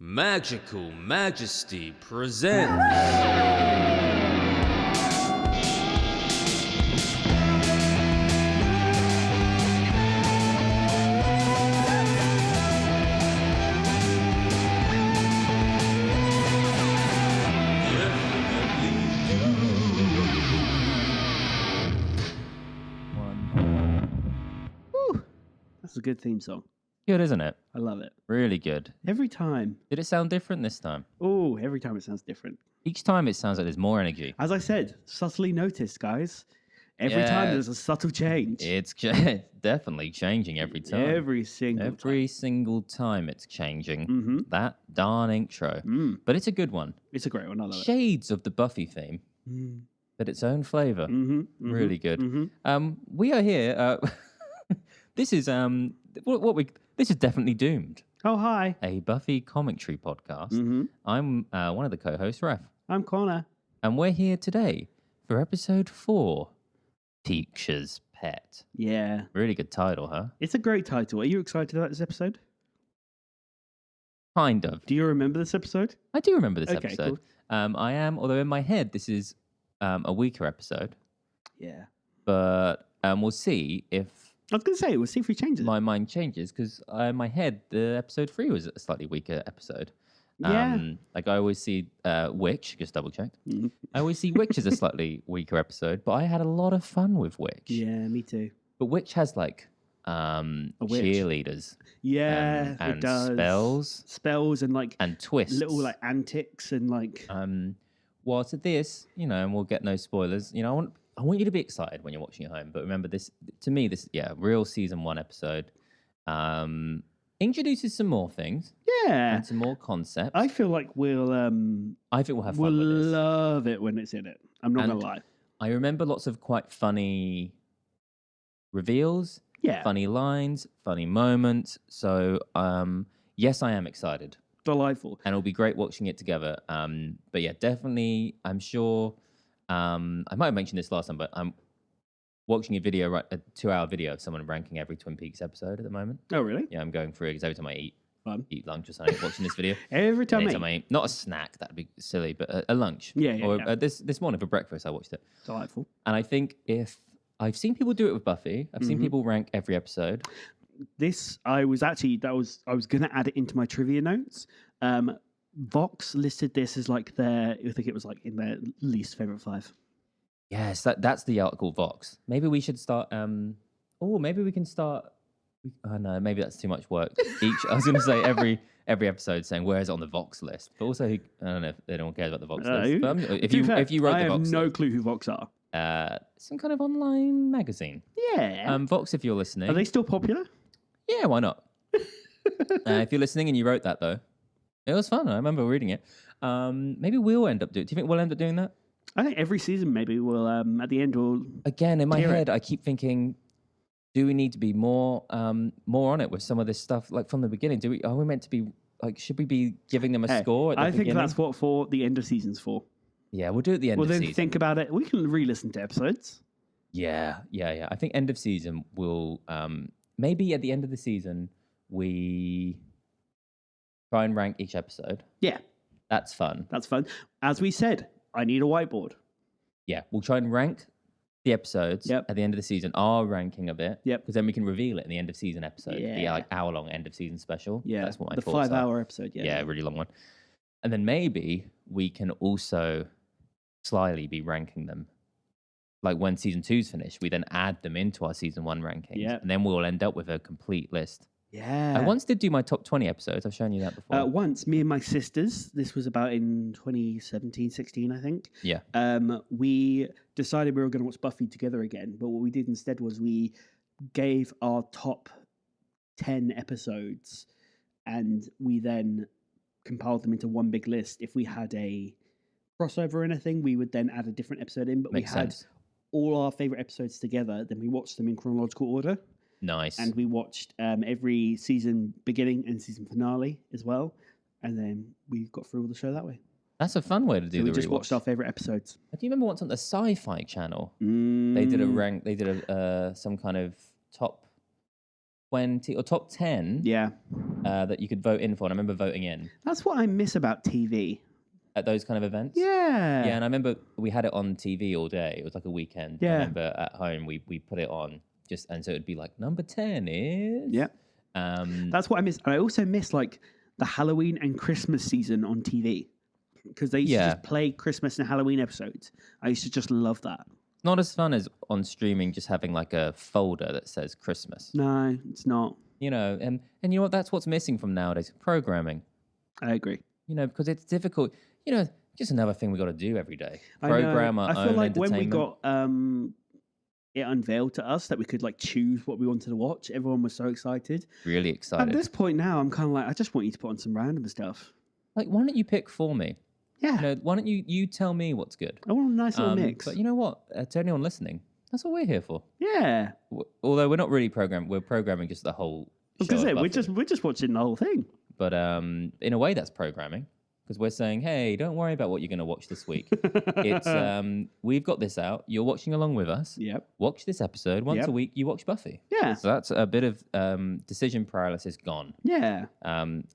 Magical Majesty presents. Woo. That's a good theme song. Good, isn't it? I love it. Really good. Every time. Did it sound different this time? Oh, every time it sounds different. Each time it sounds like there's more energy. As I said, subtly noticed, guys. Every time there's a subtle change. It's definitely changing every time. Every single time it's changing. Mm-hmm. That darn intro. But it's a good one. It's a great one. I love Shades of the Buffy theme, but its own flavor. Really good. We are here. This is this is definitely doomed. Oh, hi. A Buffy commentary podcast. I'm one of the co-hosts, Ref. I'm Connor. And we're here today for episode 4, Teacher's Pet. Yeah. Really good title, huh? It's a great title. Are you excited about this episode? Kind of. Do you remember this episode? I do remember this Okay, episode. cool. I am, although in my head this is a weaker episode. Yeah. But we'll see if I was going to say, we'll see if we change it. my mind changes, because in my head, the episode 3 was a slightly weaker episode. Yeah. Like I always see Witch, just double checked. Mhm. I always see Witch as a slightly weaker episode, but I had a lot of fun with Witch. Yeah, me too. But Witch has like witch. cheerleaders. Yeah, and it does. spells and like and twists. little like antics and like. Whilst at this, and we'll get no spoilers. I want you to be excited when you're watching at home. But remember, this to me, real season 1 episode introduces some more things. Yeah. And some more concepts. I feel like I think we'll have fun with this. love it when it's in it. I'm not And gonna lie. I remember lots of quite funny reveals, Yeah. funny lines, funny moments. So yes, I am excited. Delightful. And it'll be great watching it together. But yeah, definitely, I'm sure. I might have mentioned this last time, but I'm watching a 2-hour video of someone ranking every Twin Peaks episode at the moment. Oh, really? Yeah, I'm going through it because every time I Fun. eat lunch or something, watching this video. Every time Anytime I eat, not a snack, that'd be silly, but a lunch. Yeah, Or this morning for breakfast, I watched it. Delightful. And I think if I've seen people do it with Buffy, I've seen people rank every episode. I was gonna add it into my trivia notes. Vox listed this as like I think it was like in their least favorite 5. Yes, that's the article Vox. Maybe we should start. Maybe we can start. Oh no, maybe that's too much work. I was going to say every episode saying where is it on the Vox list, but also I don't know if anyone cares about the Vox list. But if you wrote I the Vox have no list, clue who Vox are. some kind of online magazine. Yeah. Vox, if you're listening, Are they still popular? yeah, why not? If you're listening and you wrote that though, it was fun. I remember reading it. Maybe we'll end up doing. Do you think we'll end up doing that? I think every season maybe we'll at the end we'll Again, in my hear head, I keep thinking, do we need to be more on it with some of this stuff, like from the beginning? Are we meant to be like? Should we be giving them a score at the beginning? think that's what for the end of season's for. Yeah, we'll do it at the end. Well, of then season. think about it. We can re-listen to episodes. Yeah. I think end of season will maybe at the end of the season we try and rank each episode. Yeah, That's fun. that's fun. As we said, I need a whiteboard. Yeah, we'll try and rank the episodes Yep. at the end of the season, our ranking of it. Yep. Because then we can reveal it in the end of season episode. The Yeah. like hour-long end of season special. Yeah, That's what my the thoughts are. 5-hour episode. Yeah, a really long one. And then maybe we can also slyly be ranking them. Like when season 2's finished, we then add them into our season 1 rankings. Yeah. And then we'll end up with a complete list. Yeah. I once did do my top 20 episodes. I've shown you that before. Once, me and my sisters, this was about in 2017, 16, I think. Yeah. We decided we were going to watch Buffy together again. But what we did instead was we gave our top 10 episodes and we then compiled them into one big list. If we had a crossover or anything, we would then add a different episode in. But Makes we had sense. all our favorite episodes together. Then we watched them in chronological order. Nice. And we watched every season beginning and season finale as well. And then we got through all the show that way. That's a fun way to do So the we just rewatch. watched our favorite episodes. Do you remember once on the Sci-Fi channel? They did a rank. They did some kind of top 20 or top 10 Yeah. that you could vote in for. And I remember voting in That's what I miss about TV. at those kind of events. Yeah. Yeah, and I remember we had it on TV all day. It was like a weekend. Yeah. I remember at home we put it on and so it'd be like number 10 is. Yeah. Um, That's what I miss. I also miss like the Halloween and Christmas season on TV because they used to just play Christmas and Halloween episodes. I used to just love that. not as fun as on streaming, just having like a folder that says Christmas. No, it's not. You know, and you know what? That's what's missing from nowadays programming. I agree. You know, because it's difficult. You know, just another thing we got to do every day. I know. Program our I feel own like when we entertainment. got it unveiled to us that we could like choose what we wanted to watch, everyone was so excited. Really At excited. this point now, I'm kind of like, I just want you to put on some random stuff. Like, why don't you pick for me? Yeah, You know, why don't you tell me what's good? I want a nice little mix. But you know what? To anyone listening, that's what we're here for. Yeah, Although we're not really programming, we're programming just the whole show. because of we're Buffy. just watching the whole thing. But in a way, that's programming because we're saying, hey, don't worry about what you're going to watch this week. It's we've got this out. You're watching along with us. Yep. Watch this episode once Yep. a week. You watch Buffy. Yeah. So that's a bit of decision paralysis gone. Yeah.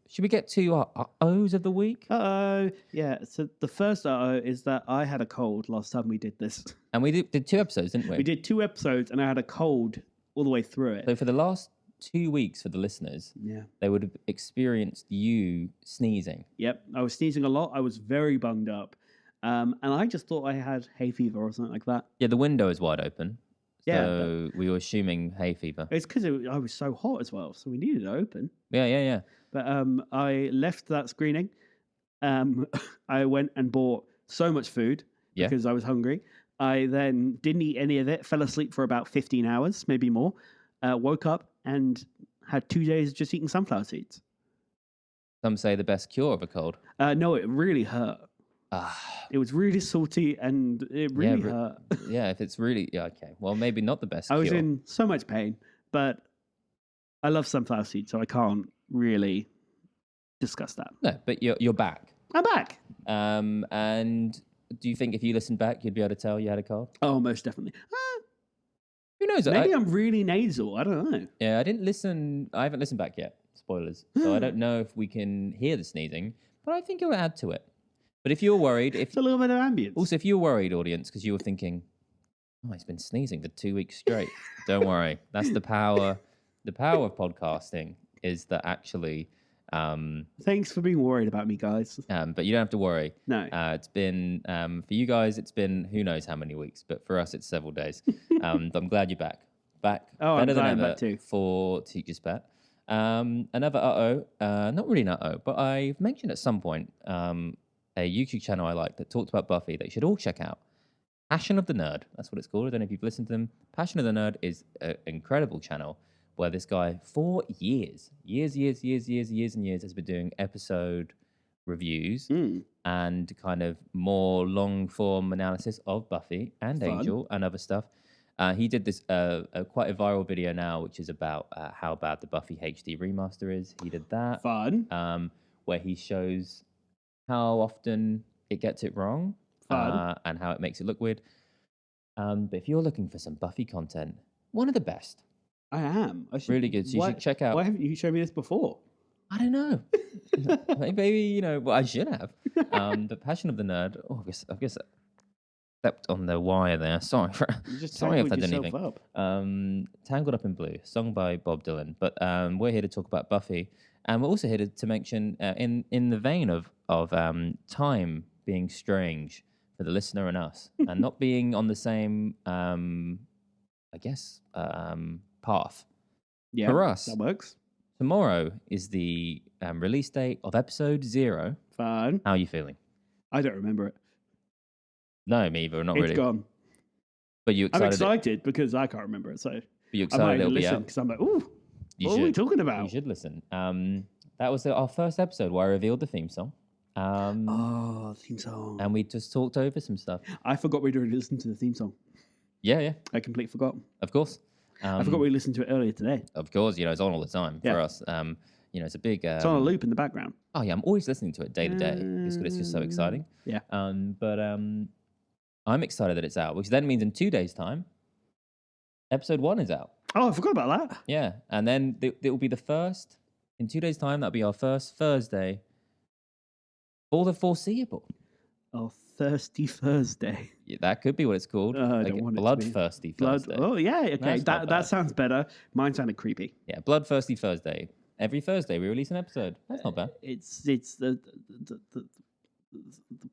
Should we get to our O's of the week? Yeah. So the first is that I had a cold last time we did this. And we did 2 episodes, didn't we? We did 2 episodes, and I had a cold all the way through it. So for the last 2 weeks, for the listeners, Yeah. they would have experienced you sneezing. Yep. I was sneezing a lot. I was very bunged up. And I just thought I had hay fever or something like that. Yeah, the window is wide open. Yeah, So we were assuming hay fever. It's because I was so hot as well, so we needed it open. Yeah. But I left that screening. I went and bought so much food Yeah. because I was hungry. I then didn't eat any of it, fell asleep for about 15 hours, maybe more, woke up and had 2 days of just eating sunflower seeds. Some say the best cure of a cold. No, it really hurt. Ah, It was really salty and it really hurt. yeah, if it's really okay. Well, maybe not the best I was cure. in so much pain, but I love sunflower seeds, so I can't really discuss that. No, but you're back. I'm back. And do you think if you listened back, you'd be able to tell you had a cold? Oh, most definitely. Who knows? Maybe I'm really nasal. I don't know. Yeah, I didn't listen. I haven't listened back yet. Spoilers. So I don't know if we can hear the sneezing, but I think it'll add to it. But if you're worried, It's a little bit of ambience. also if you're worried, audience, because you were thinking, oh, he's been sneezing for 2 weeks straight. Don't worry. That's the power. The power of podcasting is that actually. Thanks for being worried about me, guys. But you don't have to worry. No. It's been for you guys. It's been who knows how many weeks, but for us, it's several days. But I'm glad you're back. Oh, I'm better than glad I'm ever back too. for Teacher's Pet. Another not really an but I've mentioned at some point a YouTube channel I like that talked about Buffy that you should all check out. Passion of the Nerd. That's what it's called. I don't know if you've listened to them. Passion of the Nerd is an incredible channel where this guy for years has been doing episode reviews and kind of more long form analysis of Buffy and Fun. Angel and other stuff. He did this quite a viral video now, which is about how bad the Buffy HD remaster is. He did that. Fun. Where he shows how often it gets it wrong and how it makes it look weird. But if you're looking for some Buffy content, one of the best. I am. Really good. So you should check out. Why haven't you shown me this before? I don't know. Maybe well, I should have. The Passion of the Nerd. Oh, I guess I stepped on the wire there. Sorry. You just Sorry if I tangled did yourself anything. up. Tangled Up in Blue, song by Bob Dylan. But we're here to talk about Buffy, and we're also here to mention, in the vein of time being strange for the listener and us, and not being on the same, path. Yeah, For us, that works. tomorrow is the release date of episode 0. Fun. How are you feeling? I don't remember it. No, me either. Not It's really. gone. But you I'm excited? excited because I can't remember it. So But you I excited might it'll even be listen out? because I'm like, ooh, You what are we should. talking You about? should listen. That was our first episode where I revealed the theme song. Oh, theme song. And we just talked over some stuff. I forgot we'd already listened to the theme song. Yeah, I completely forgot. of course. I forgot we listened to it earlier today. Of course, it's on all the time Yeah. for us. It's a big. It's on a loop in the background. Oh yeah, I'm always listening to it day to day. It's just so exciting. Yeah. But I'm excited that it's out, which then means in 2 days' time, episode 1 is out. Oh, I forgot about that. Yeah, and then it will be the first in 2 days' time. That'll be our first Thursday for the foreseeable. Oh, Thirsty Thursday. Yeah, that could be what it's called. I Like don't want it to Bloodthirsty be. Thursday. Oh, yeah. Okay. That's not That bad. sounds better. Mine sounded creepy. Yeah, Bloodthirsty Thursday. Every Thursday we release an episode. That's not bad. It's the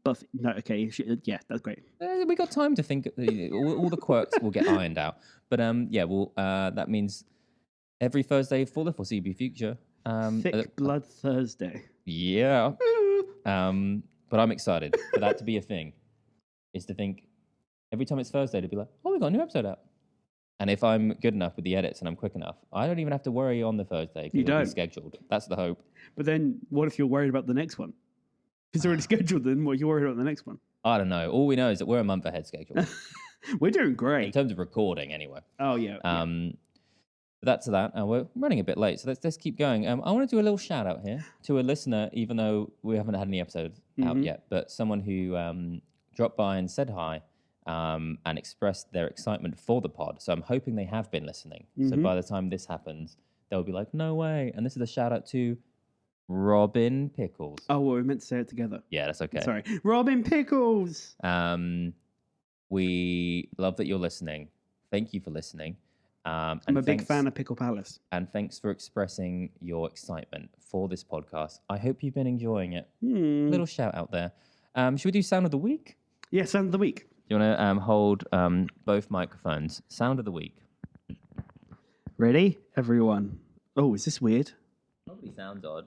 Buffy. No, okay. Yeah, that's great. We got time to think. All the quirks will get ironed out. But yeah, well, that means every Thursday for the foreseeable future. Thick Blood Thursday. Yeah. But I'm excited for that to be a thing. Is to think every time it's Thursday to be like, oh, we got a new episode out. And if I'm good enough with the edits and I'm quick enough, I don't even have to worry on the Thursday. You it'll be don't. scheduled. That's the hope. But then, what if you're worried about the next one? If it's already scheduled, then what are you worried about the next one? I don't know. All we know is that we're a month ahead schedule. We're doing In great. terms of recording, anyway. Oh, yeah. That's that. We're running a bit late, so let's keep going. I want to do a little shout out here to a listener, even though we haven't had any episodes out yet, but someone who dropped by and said hi and expressed their excitement for the pod. So I'm hoping they have been listening. So by the time this happens, they'll be like, no way. And this is a shout out to Robin Pickles. Oh, well, we meant to say it together. Yeah, that's okay. Sorry. Robin Pickles. We love that you're listening. Thank you for listening. I'm a big fan of Pickle Palace. And thanks for expressing your excitement for this podcast. I hope you've been enjoying it. Little shout out there. Should we do Sound of the Week? Yeah, Sound of the Week. Do you want to hold both microphones? Sound of the Week. Ready, everyone? Oh, is this weird? Probably sounds odd.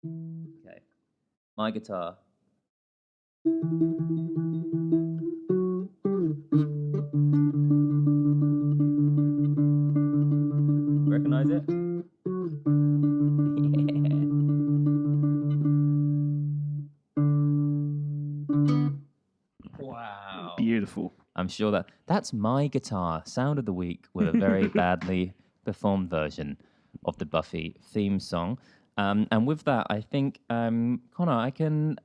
Okay. My guitar. Recognize it? Yeah. Wow. Beautiful. I'm sure that's my guitar. Sound of the Week with a very badly performed version of the Buffy theme song. And with that, I think, Connor, I can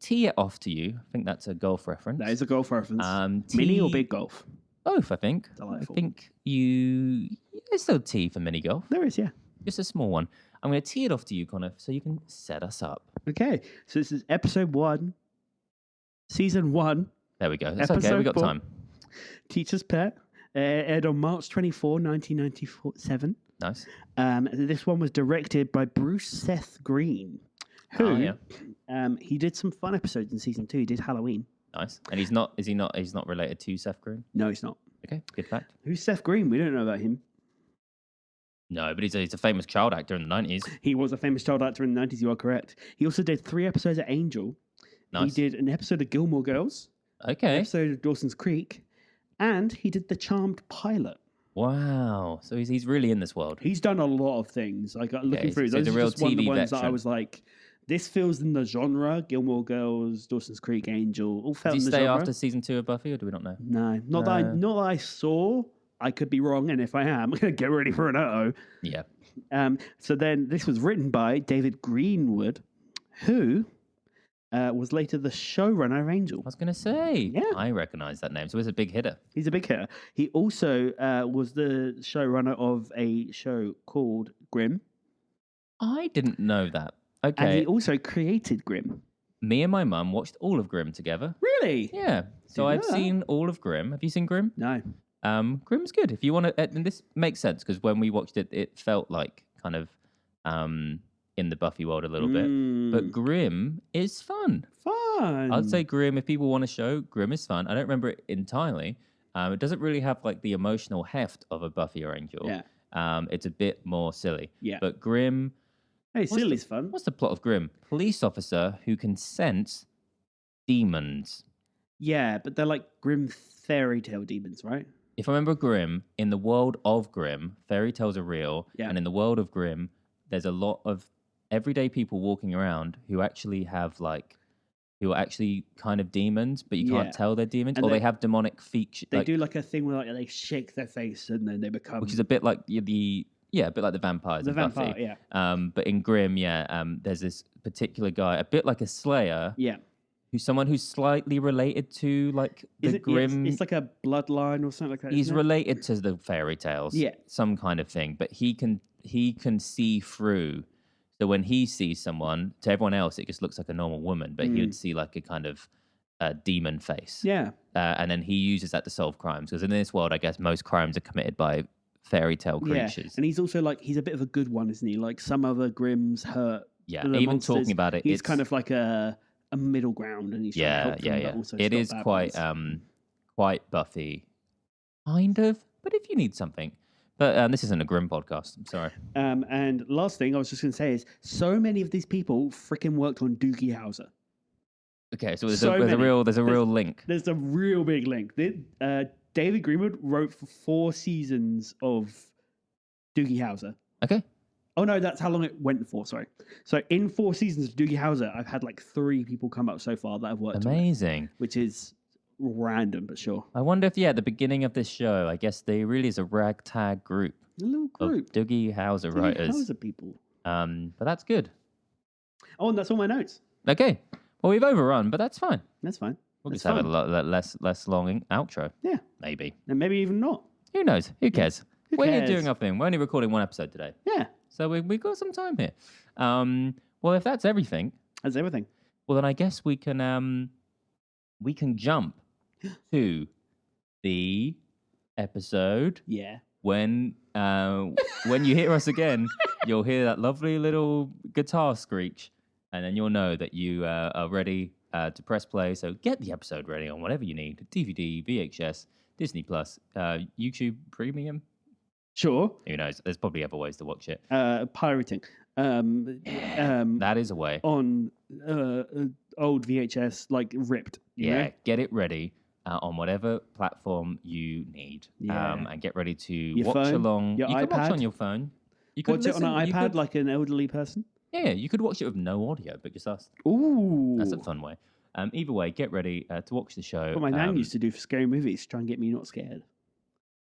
tee it off to you. I think that's a golf reference. That is a golf reference. Mini or big golf? Both, I think. Delightful. I think there's still tee for mini golf. There is, yeah. Just a small one. I'm going to tee it off to you, Connor, so you can set us up. Okay, so this is episode 1, season 1. There we go. That's okay. We got 4, time. Teacher's Pet, aired on March 24, 1997. Nice. This one was directed by Bruce Seth Green, who he did some fun episodes in season 2. He did Halloween. Nice. And he's not related to Seth Green? No, he's not. Okay, good fact. Who's Seth Green? We don't know about him. No, but he's a famous child actor in the 90s. He was a famous child actor in the 90s, you are correct. He also did 3 episodes of Angel. Nice. He did an episode of Gilmore Girls, an Okay. episode of Dawson's Creek, and he did the Charmed pilot. Wow. So he's really in this world. He's done a lot of things. Like looking through, so he's those a are real just one of the TV ones that I veteran. was like, this feels in the genre. Gilmore Girls, Dawson's Creek, Angel, all felt Did he in the stay genre. after season 2 of Buffy, or do we not know? No, not that I saw. I could be wrong, and if I am, I'm going to get ready for an uh-oh. Yeah. So then this was written by David Greenwood, who was later the showrunner of Angel. I was going to say. Yeah. I recognize that name. So he's a big hitter. He's a big hitter. He also was the showrunner of a show called Grimm. I didn't know that. Okay. And he also created Grimm. Me and my mum watched all of Grimm together. Really? Yeah. So Didn't I've know that. seen all of Grimm. Have you seen Grimm? No. Grimm's good. If you want to, and this makes sense because when we watched it, it felt like kind of in the Buffy world a little bit. But Grimm is fun. Fun. I'd say Grimm, if people want a show, Grimm is fun. I don't remember it entirely. It doesn't really have like the emotional heft of a Buffy or Angel. Yeah. It's a bit more silly. Yeah. But Grimm. Hey, silly's fun. What's the plot of Grimm? Police officer who can sense demons. Yeah, but they're like Grimm fairy tale demons, right? If I remember Grimm, in the world of Grimm, fairy tales are real. Yeah. And in the world of Grimm, there's a lot of everyday people walking around who actually have like, who are actually kind of demons, but you can't tell they're demons, And or they- they have demonic features. They do like a thing where like they shake their face and then they become Which is a bit like a bit like the vampires. the in vampire. Buffy. Yeah. But in Grimm, there's this particular guy, a bit like a Slayer, Yeah. someone who's slightly related to like Is the it? Yeah, Grimm. it's like a bloodline or something like that. He's isn't it? related to the fairy tales, Yeah. some kind of thing, but he can see through. So when he sees someone, to everyone else, it just looks like a normal woman, but he would see like a kind of demon face. Yeah. And then he uses that to solve crimes. Because in this world, I guess most crimes are committed by fairy tale creatures. Yeah. And he's also like, he's a bit of a good one, isn't he? Like some other Grimms hurt. Yeah, the even monsters. talking about it, He's it's kind of like a middle ground, and he's trying to help them, but also It stop is bad quite ones. quite Buffy, kind of. But if you need something, but this isn't a Grimm podcast. I'm sorry. And last thing I was just going to say is, so many of these people freaking worked on Doogie Howser. Okay, so there's So a many. real link. There's a real big link. David Greenwood wrote for 4 seasons of Doogie Howser. Okay. Oh no, that's how long it went for. Sorry. So in 4 seasons of Doogie Howser, I've had like 3 people come up so far that have worked on it, Amazing. which is random but sure. I wonder if at the beginning of this show, I guess they really is a ragtag group A little of group. Doogie Howser Doogie writers. Howser people. But that's good. Oh, and that's all my notes. Okay. Well, we've overrun, but that's fine. That's fine. We'll That's just have fine. a less long outro. Yeah. Maybe. And maybe even not. Who knows? Who cares? Who We're cares? doing our thing. We're only recording 1 episode today. Yeah. So we've got some time here. Well, if that's everything, That's everything. well, then I guess we can jump to the episode Yeah. when you hear us again, you'll hear that lovely little guitar screech, and then you'll know that you are ready to press play. So get the episode ready on whatever you need: DVD, VHS, Disney Plus, YouTube Premium. Sure. Who knows? There's probably other ways to watch it. Pirating. That is a way. On old VHS, like ripped. you know? Get it ready on whatever platform you need, Yeah. and get ready to Your watch phone, along. your You can watch iPad. on your phone. You could Watch it on an listen- you iPad could- like an elderly person. Yeah, you could watch it with no audio, but just us. Ooh. That's a fun way. Either way, get ready to watch the show. What my nan used to do for scary movies, try and get me not scared.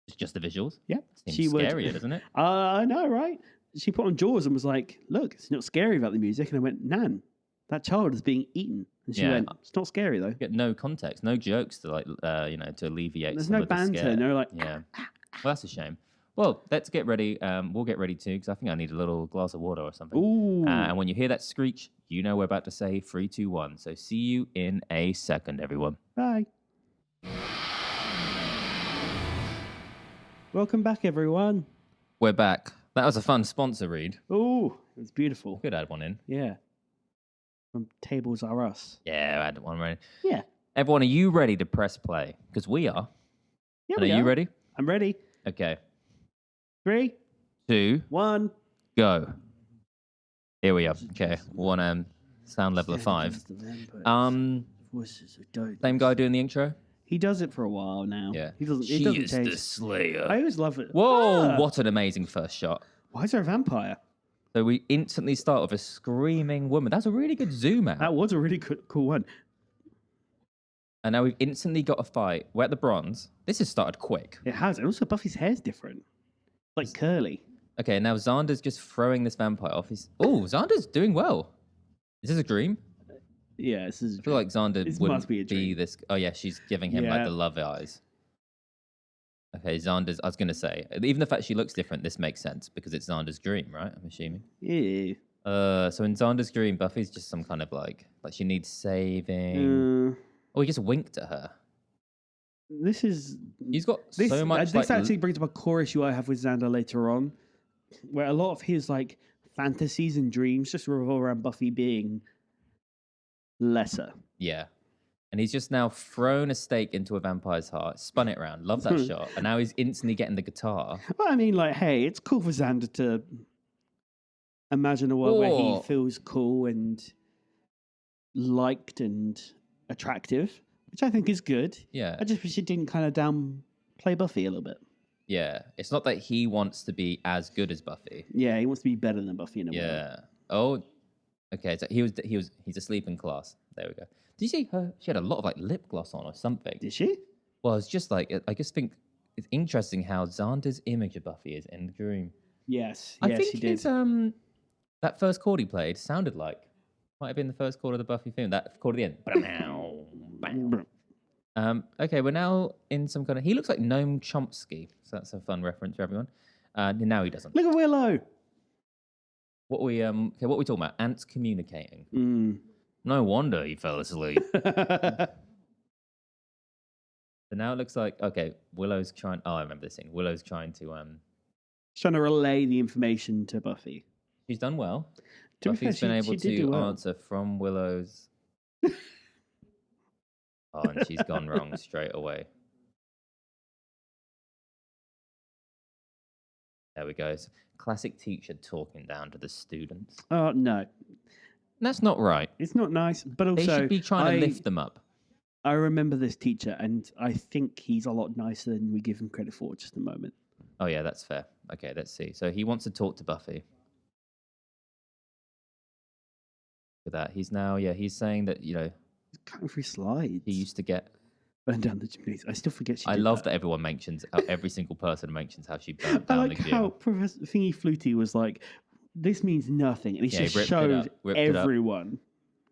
It's just the visuals. Yeah. Seems She would. scarier, doesn't it? I know, right? She put on Jaws and was like, look, it's not scary about the music. And I went, Nan, that child is being eaten. And she Yeah. went, it's not scary though. Get no context, no jokes to to alleviate. There's some no of the banter. scare. No, like, Yeah. Well, that's a shame. Well, let's get ready. We'll get ready too, because I think I need a little glass of water or something. ooh. And when you hear that screech, you know we're about to say 3, 2, 1. So see you in a second, everyone. Bye. Welcome back, everyone. We're back. That was a fun sponsor read. Ooh, it was beautiful. Could add one in. Yeah. From Tables Are Us. Yeah, I had one ready. Yeah. Everyone, are you ready to press play? Because we are. Yeah, And we are you are. ready? I'm ready. Okay. 3, 2, 1. go. Here we are. Okay. One sound level of 5. Voices of dogs. Same guy doing the intro? He does it for a while now. Yeah. He doesn't. She It doesn't is change. the Slayer. I always love it. Whoa! Ah! What an amazing first shot. Why is there a vampire? So we instantly start with a screaming woman. That's a really good zoom out. That was a really cool one. And now we've instantly got a fight. We're at the bronze. This has started quick. It has. And also, Buffy's hair's different. Like curly. Okay, now Xander's just throwing this vampire off. Xander's doing well. Is this a dream? Yeah, this is. I feel like Xander This wouldn't must be a dream. this. Oh yeah, she's giving him like Yeah. the love eyes. Okay, Xander's. I was gonna say, even the fact she looks different, this makes sense because it's Xander's dream, right? I'm assuming. Yeah. So in Xander's dream, Buffy's just some kind of like she needs saving. Oh, he just winked at her. This is. He's got This, so much. this actually brings up a core issue I have with Xander later on, where a lot of his like fantasies and dreams just revolve around Buffy being lesser. Yeah. And he's just now thrown a stake into a vampire's heart, spun it around, love that shot, and now he's instantly getting the guitar. Well, I mean, like, hey, it's cool for Xander to imagine a world where he Whoa. feels cool and liked and attractive, which I think is good. Yeah. I just wish it didn't kind of downplay Buffy a little bit. Yeah. It's not that he wants to be as good as Buffy. Yeah, he wants to be better than Buffy in a way. Yeah. Oh, okay. So he's asleep in class. There we go. Did you see her? She had a lot of like lip gloss on or something. Did she? Well, it's just like, I just think it's interesting how Xander's image of Buffy is in the dream. Yes. I Yes, think she did. his, that first chord he played sounded like Might have been the first chord of the Buffy theme. That chord at the end. Okay, we're now in some kind of... He looks like Noam Chomsky, so that's a fun reference for everyone. Now he doesn't. Look at Willow. What we talking about? Ants communicating. No wonder he fell asleep. So now it looks like, okay, Willow's trying... Oh, I remember this scene. Willow's trying to... She's trying to relay the information to Buffy. She's done well. To be fair, Buffy's been able she did do to well. answer from Willow's... Oh, and she's gone wrong straight away. There we go. It's classic teacher talking down to the students. Oh, no. That's not right. It's not nice, but also... They should be trying to lift them up. I remember this teacher, and I think he's a lot nicer than we give him credit for just a moment. Oh, yeah, that's fair. Okay, let's see. So he wants to talk to Buffy. Look at that. He's now, he's saying that, He's cutting through slides. he used to get... Burn down the gymnasium. I still forget she I did love that everyone mentions, every single person mentions how she burnt I down like the gym. how Professor Thingy Flutie was like, this means nothing. And he Yeah, he just ripped it up, showed ripped it up. everyone.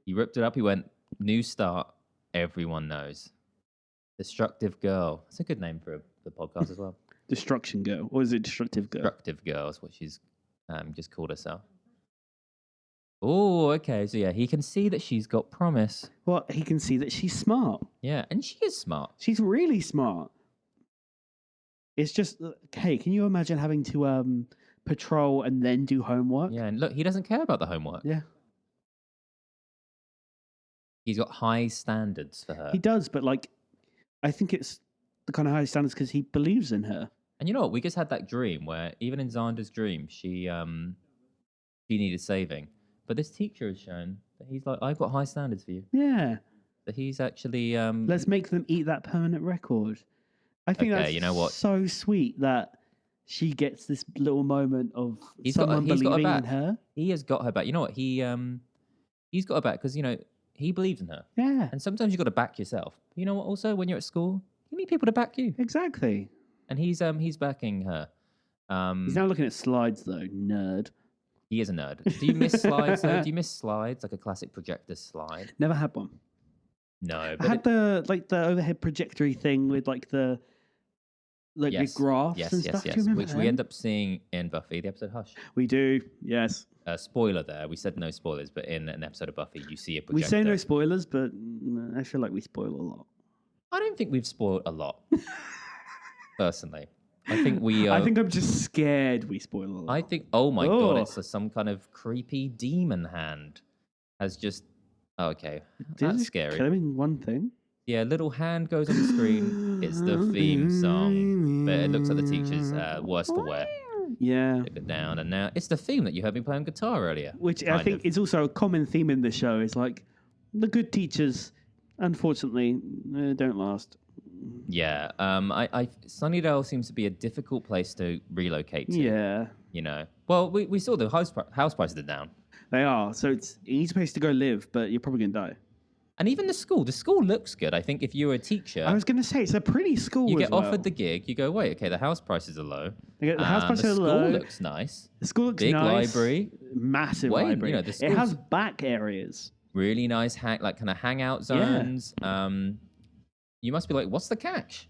He ripped it up. He went, new start. Everyone knows. Destructive Girl. That's a good name for the podcast as well. Destruction Girl. Or is it Destructive Girl? Destructive Girl is what she's just called herself. Oh, okay. So, yeah, he can see that she's got promise. Well, he can see that she's smart. Yeah, and she is smart. She's really smart. It's just, hey, can you imagine having to patrol and then do homework? Yeah, and look, he doesn't care about the homework. Yeah. He's got high standards for her. He does, but I think it's the kind of high standards because he believes in her. And you know what? We just had that dream where even in Xander's dream, she needed saving. But this teacher has shown that he's like, I've got high standards for you. Yeah. That he's actually... Let's make them eat that permanent record. I think Okay, that's you know what? so sweet that she gets this little moment of He's got someone her believing back. in her. He has got her back. You know what? He's got her back because, he believes in her. Yeah, And sometimes you've got to back yourself. You know what? Also, when you're at school, you need people to back you. exactly. And he's backing her. He's now looking at slides, though. Nerd. He is a nerd. Do you miss slides, though? Do you miss slides, like a classic projector slide? Never had one. No. I But had the overhead projectory thing with the graphs yes, and yes, stuff. yes. Do you remember Which them? we end up seeing in Buffy, the episode Hush. We do. Yes. Spoiler there. We said no spoilers, but in an episode of Buffy, you see a projector. We say no spoilers, but I feel like we spoil a lot. I don't think we've spoiled a lot. Personally. I think we... I think I'm just scared we spoil a lot. I think... Oh my god, Oh. it's some kind of creepy demon hand has just... Oh, okay. Did That's it scary. kill him in one thing? Yeah, little hand goes on the screen. It's the theme song. But it looks like the teacher's worse for wear. Yeah. Look it down. And now it's the theme that you heard me playing guitar earlier. Which I kind think of. is also a common theme in the show. Is like the good teachers, unfortunately, don't last. Yeah. Sunnydale seems to be a difficult place to relocate to. Yeah, Well, we saw the house prices are down. they are. So it's an easy place to go live, but you're probably gonna die. And even the school looks good. I think if you're a teacher, I was gonna say it's a pretty school. you as get well. offered the gig, you go, wait, okay, the house prices are low. The house prices the are school low. looks nice. The school looks Big nice. library. Massive Wait, library. the It school's has back areas. really nice, kind of hangout zones. You must be like, what's the catch?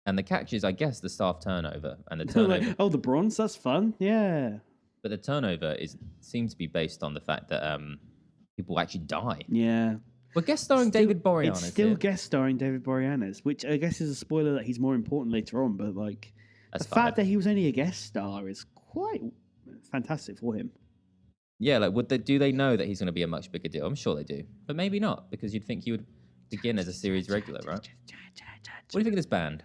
And the catch is, I guess, the staff turnover and the turnover. Like, oh, the bronze, that's fun. Yeah. But the turnover seems to be based on the fact that people actually die. Yeah. We're guest starring David Boreanaz. It's still here. guest starring David Boreanaz, which I guess is a spoiler that he's more important later on. But That's the fine. fact that he was only a guest star is quite fantastic for him. Yeah, like do they know that he's going to be a much bigger deal? I'm sure they do, but maybe not because you'd think he would begin as a series regular, right? What do you think of this band?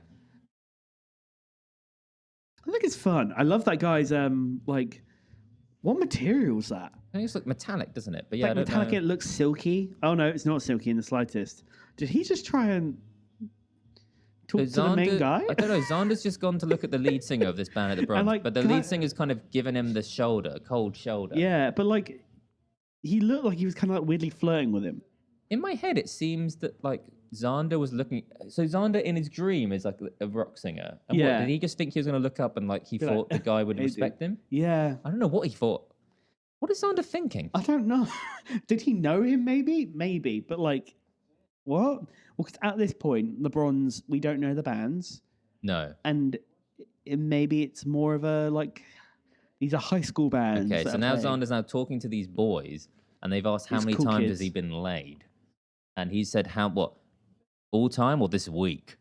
I think it's fun. I love that guy's what material is that? I think it's like metallic, doesn't it? But yeah, I don't metallic. know. It looks silky. Oh no, it's not silky in the slightest. Did he just try and talk to the main guy? I don't know. Xander's just gone to look at the lead singer of this band at the Bronx, but the lead singer's kind of given him the cold shoulder. Yeah, but he looked like he was kind of weirdly flirting with him. In my head, it seems that Xander was looking. So Xander in his dream is like a rock singer. And Yeah. did he just think he was going to look up and he Be thought like, the guy would "Hey, dude." respect him? Yeah. I don't know what he thought. What is Xander thinking? I don't know. Did he know him? Maybe. But like, what? Well, because at this point, the Bronze, we don't know the bands, No. and maybe it's more of a like these are high school bands. Okay, that so are now playing. Xander's now talking to these boys, and they've asked how These many cool times kids. has he been laid, and he said all time or this week?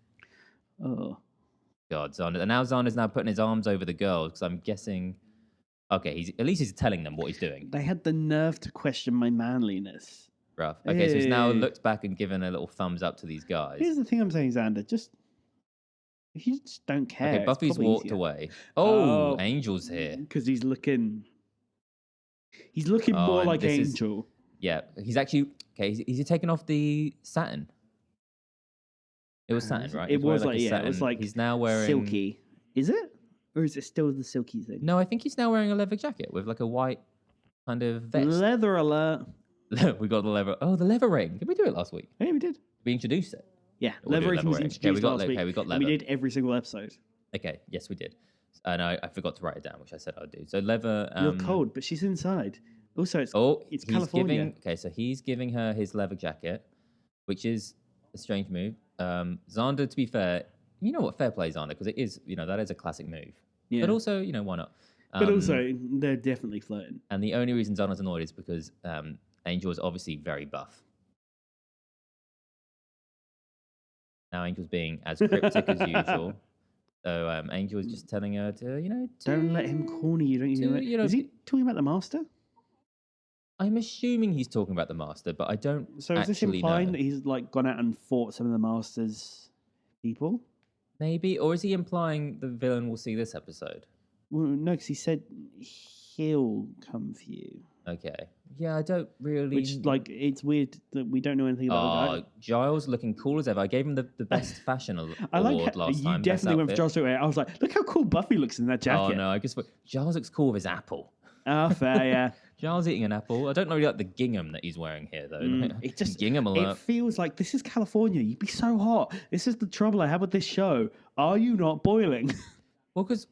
Oh, God, Xander, and now Xander's now putting his arms over the girls because I'm guessing. Okay, he's telling them what he's doing. they had the nerve to question my manliness. Rough. Okay, so he's now Hey. looked back and given a little thumbs up to these guys. Here's the thing I'm saying, Xander. If you just don't care. Okay, it's Buffy's probably walked easier. away. Oh, Angel's here. Because he's looking. He's looking Oh, more and like this is- Angel. Yeah, he's actually okay. He's taken off the satin. It was satin, right? It He's wearing, was like a yeah, it was satin- like he's now wearing silky. Is it? Or is it still the silky thing? No, I think he's now wearing a leather jacket with like a white kind of vest. Leather alert. We got the leather. Oh, the leather ring. Did we do it last week? Hey, we did. We introduced it. Yeah, We'll do leather leather was ring. introduced we got last week. we got and leather. we did every single episode. Okay, yes, we did. And I forgot to write it down, which I said I'd do. So leather. You're cold, but she's inside. Also, it's He's California. giving. Okay, so he's giving her his leather jacket, which is a strange move. Xander, to be fair, you know what? Fair play, Xander, because it is. That is a classic move. Yeah. But also, why not? But also, they're definitely flirting. And the only reason Xander's annoyed is because Angel is obviously very buff. Now Angel's being as cryptic as usual. So Angel is just telling her to, Don't let him corner you. Don't you know? Is he talking about the master? I'm assuming he's talking about the master, but I don't. So is this actually implying know. that he's like gone out and fought some of the master's people? Maybe, or is he implying the villain will see this episode? Well, no, because he said he'll come for you. Okay. Yeah, I don't really. Which, like, it's weird that we don't know anything about the guy. Giles looking cool as ever. I gave him the best fashion I like award how last you time. definitely went for Giles straight away. I was like, look how cool Buffy looks in that jacket. Oh no, I guess Giles looks cool with his apple. Oh, fair, yeah. Giles eating an apple. I don't really like the gingham that he's wearing here, though. It just gingham it alert. feels like this is California. You'd be so hot. This is the trouble I have with this show. Are you not boiling? Well, because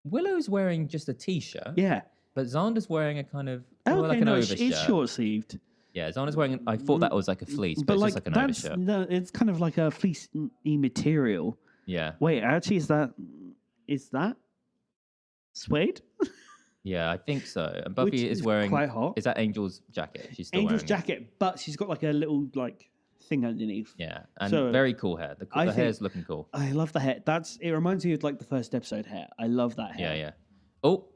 Willow's wearing just a t-shirt. Yeah. But Xander's wearing a kind of Okay, like an no, overshirt. it's short sleeved. Yeah, Xander's wearing. I thought that was like a fleece, but, it's just like an that's overshirt. no, it's kind of like a fleece-y material. Yeah, Wait, actually, is that suede? yeah, I think so. And Buffy Which is is wearing. quite hot. Is that Angel's jacket? She's still Angel's wearing it. jacket, but she's got like a little like thing underneath. Yeah, and So, very cool hair. The I think- hair's looking cool. I love the hair. It reminds me of like the first episode hair. I love that hair. Yeah, yeah. Oh,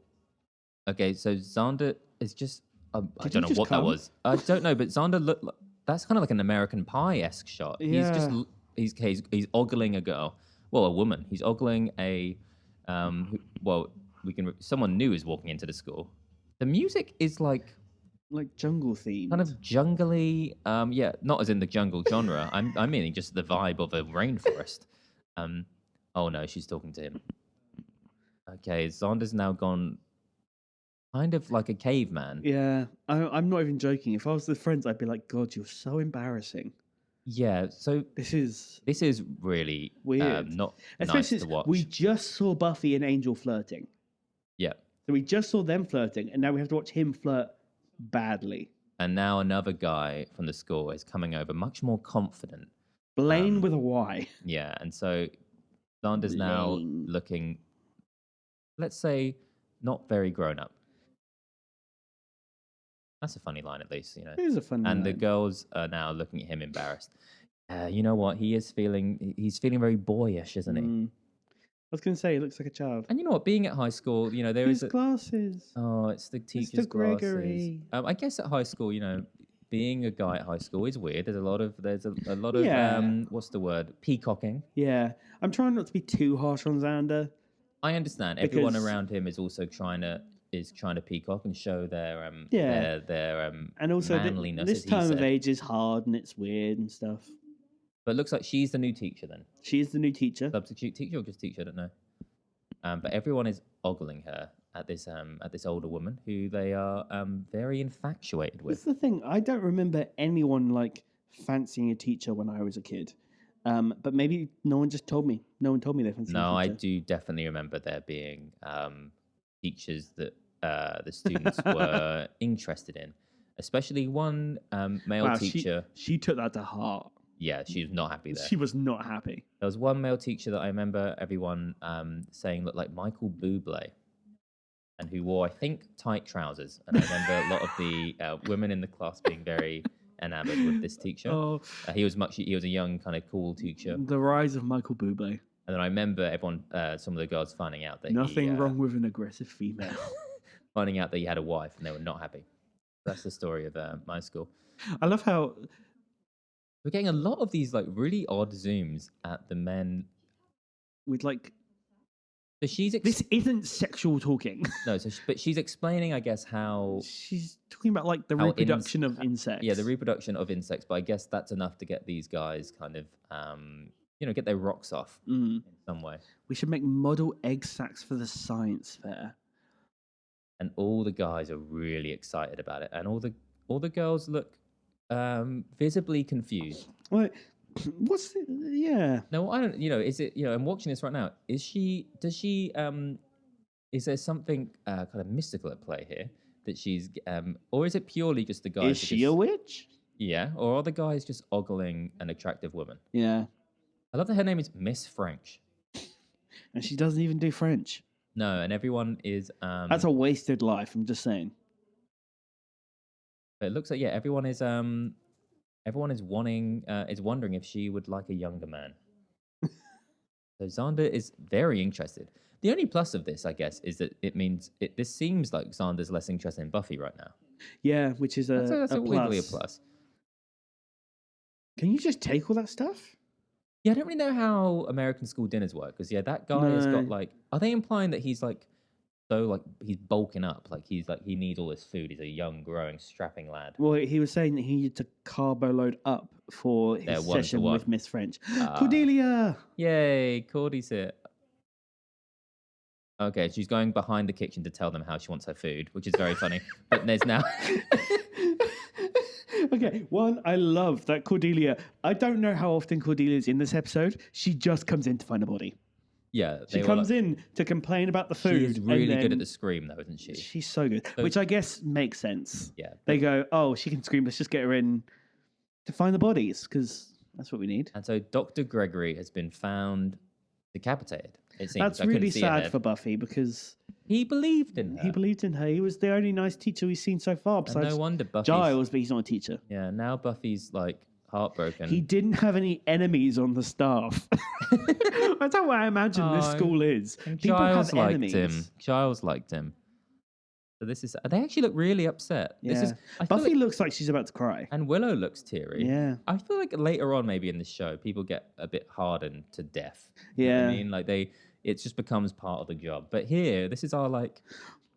okay. So Xander is just. I Did don't he know just what that come? was. I don't know, but Xander looked. That's kind of like an American Pie-esque shot. He's just. Yeah. He's ogling a girl. Well, a woman. He's ogling a. Someone new is walking into the school. The music is like jungle theme. kind of jungly. Yeah, not as in the jungle genre. I'm meaning just the vibe of a rainforest. Oh no, she's talking to him. Okay, Xander's now gone kind of like a caveman. Yeah, I'm not even joking. If I was with friends, I'd be like, God, you're so embarrassing. Yeah, so This is this is really weird. not especially nice to since watch. we just saw Buffy and Angel flirting. Yeah, So we just saw them flirting, and now we have to watch him flirt badly. and now another guy from the school is coming over, much more confident. Blaine with a Y. Yeah, and so Xander's now Blaine. looking, let's say, not very grown up. That's a funny line, at least, It is a fun And the line. girls are now looking at him embarrassed. You know what? He's feeling very boyish, isn't he? I was going to say, he looks like a child. And you know what? Being at high school, there His is glasses. Oh, it's the teacher's Gregory. glasses. I guess at high school, being a guy at high school is weird. There's a lot of Yeah. what's the word? Peacocking. Yeah. I'm trying not to be too harsh on Xander. I understand. Everyone Because- around him is also trying to peacock and show their And also, manliness. this as he time of said. age is hard and it's weird and stuff. But it looks like she's the new teacher then. She is the new teacher. Substitute teacher or just teacher? I don't know. But everyone is ogling her at this older woman who they are very infatuated That's with. the thing. I don't remember anyone like fancying a teacher when I was a kid. But maybe no one just told me. No one told me they fancied No, a I teacher. do definitely remember there being teachers that the students were interested in, especially one male Wow, teacher. she took that to heart. Yeah, she was not happy there. She was not happy. There was one male teacher that I remember everyone saying looked like Michael Bublé, and who wore, I think, tight trousers. And I remember a lot of the women in the class being very enamored with this teacher. Oh, He was a young, kind of cool teacher. the rise of Michael Bublé. And then I remember everyone, some of the girls finding out that Nothing wrong with an aggressive female. finding out that he had a wife, and they were not happy. That's the story of my school. I love how We're getting a lot of these like really odd zooms at the men. we'd like. So she's This isn't sexual talking. no, but she's explaining, I guess, how She's talking about like the How reproduction of insects. yeah, the reproduction of insects. But I guess that's enough to get these guys kind of get their rocks off in some way. We should make model egg sacs for the science fair. And all the guys are really excited about it, and all the girls look visibly confused. Wait, what's it? Yeah. No, I don't. Is it? I'm watching this right now. Is she? Does she? Is there something kind of mystical at play here that she's? Or is it purely just the guys? Is she a witch? Yeah. Or are the guys just ogling an attractive woman? Yeah. I love that her name is Miss French. And she doesn't even do French. No, and everyone is. That's a wasted life. I'm just saying. But it looks like everyone is wondering if she would like a younger man. So Xander is very interested. The only plus of this, I guess, is that it means this seems like Xander's less interested in Buffy right now. Yeah, which is That's a weirdly a plus. plus. Can you just take all that stuff? Yeah, I don't really know how American school dinners work because that guy has got No. are they implying that he's he's bulking up, he needs all this food? He's a young, growing, strapping lad. Well, he was saying that he needed to carbo load up for his session with Miss French. Cordelia! Yay, Cordy's here. Okay, she's going behind the kitchen to tell them how she wants her food, which is very funny. But there's now... Okay, one, I love that Cordelia... I don't know how often Cordelia's in this episode. She just comes in to find a body. Yeah. She comes in to complain about the food. She's really good at the scream, though, isn't she? She's so good, which I guess makes sense. Yeah. They go, oh, she can scream. Let's just get her in to find the bodies because that's what we need. And so Dr. Gregory has been found decapitated, it seems. That's I couldn't really see her sad head. for Buffy because He believed in her. he believed in her. He was the only nice teacher we've seen so far And besides no wonder Buffy's... Giles, but he's not a teacher. Yeah, now Buffy's, heartbroken. He didn't have any enemies on the staff. That's how I imagine this Oh, school is. And People Giles have liked enemies. him. Giles liked him. So this is... They actually look really upset. Yeah. This is... I feel Buffy like- looks like she's about to cry. And Willow looks teary. Yeah. I feel like later on, maybe in the show, people get a bit hardened to death. You know what Yeah. I mean? It just becomes part of the job. But here, this is our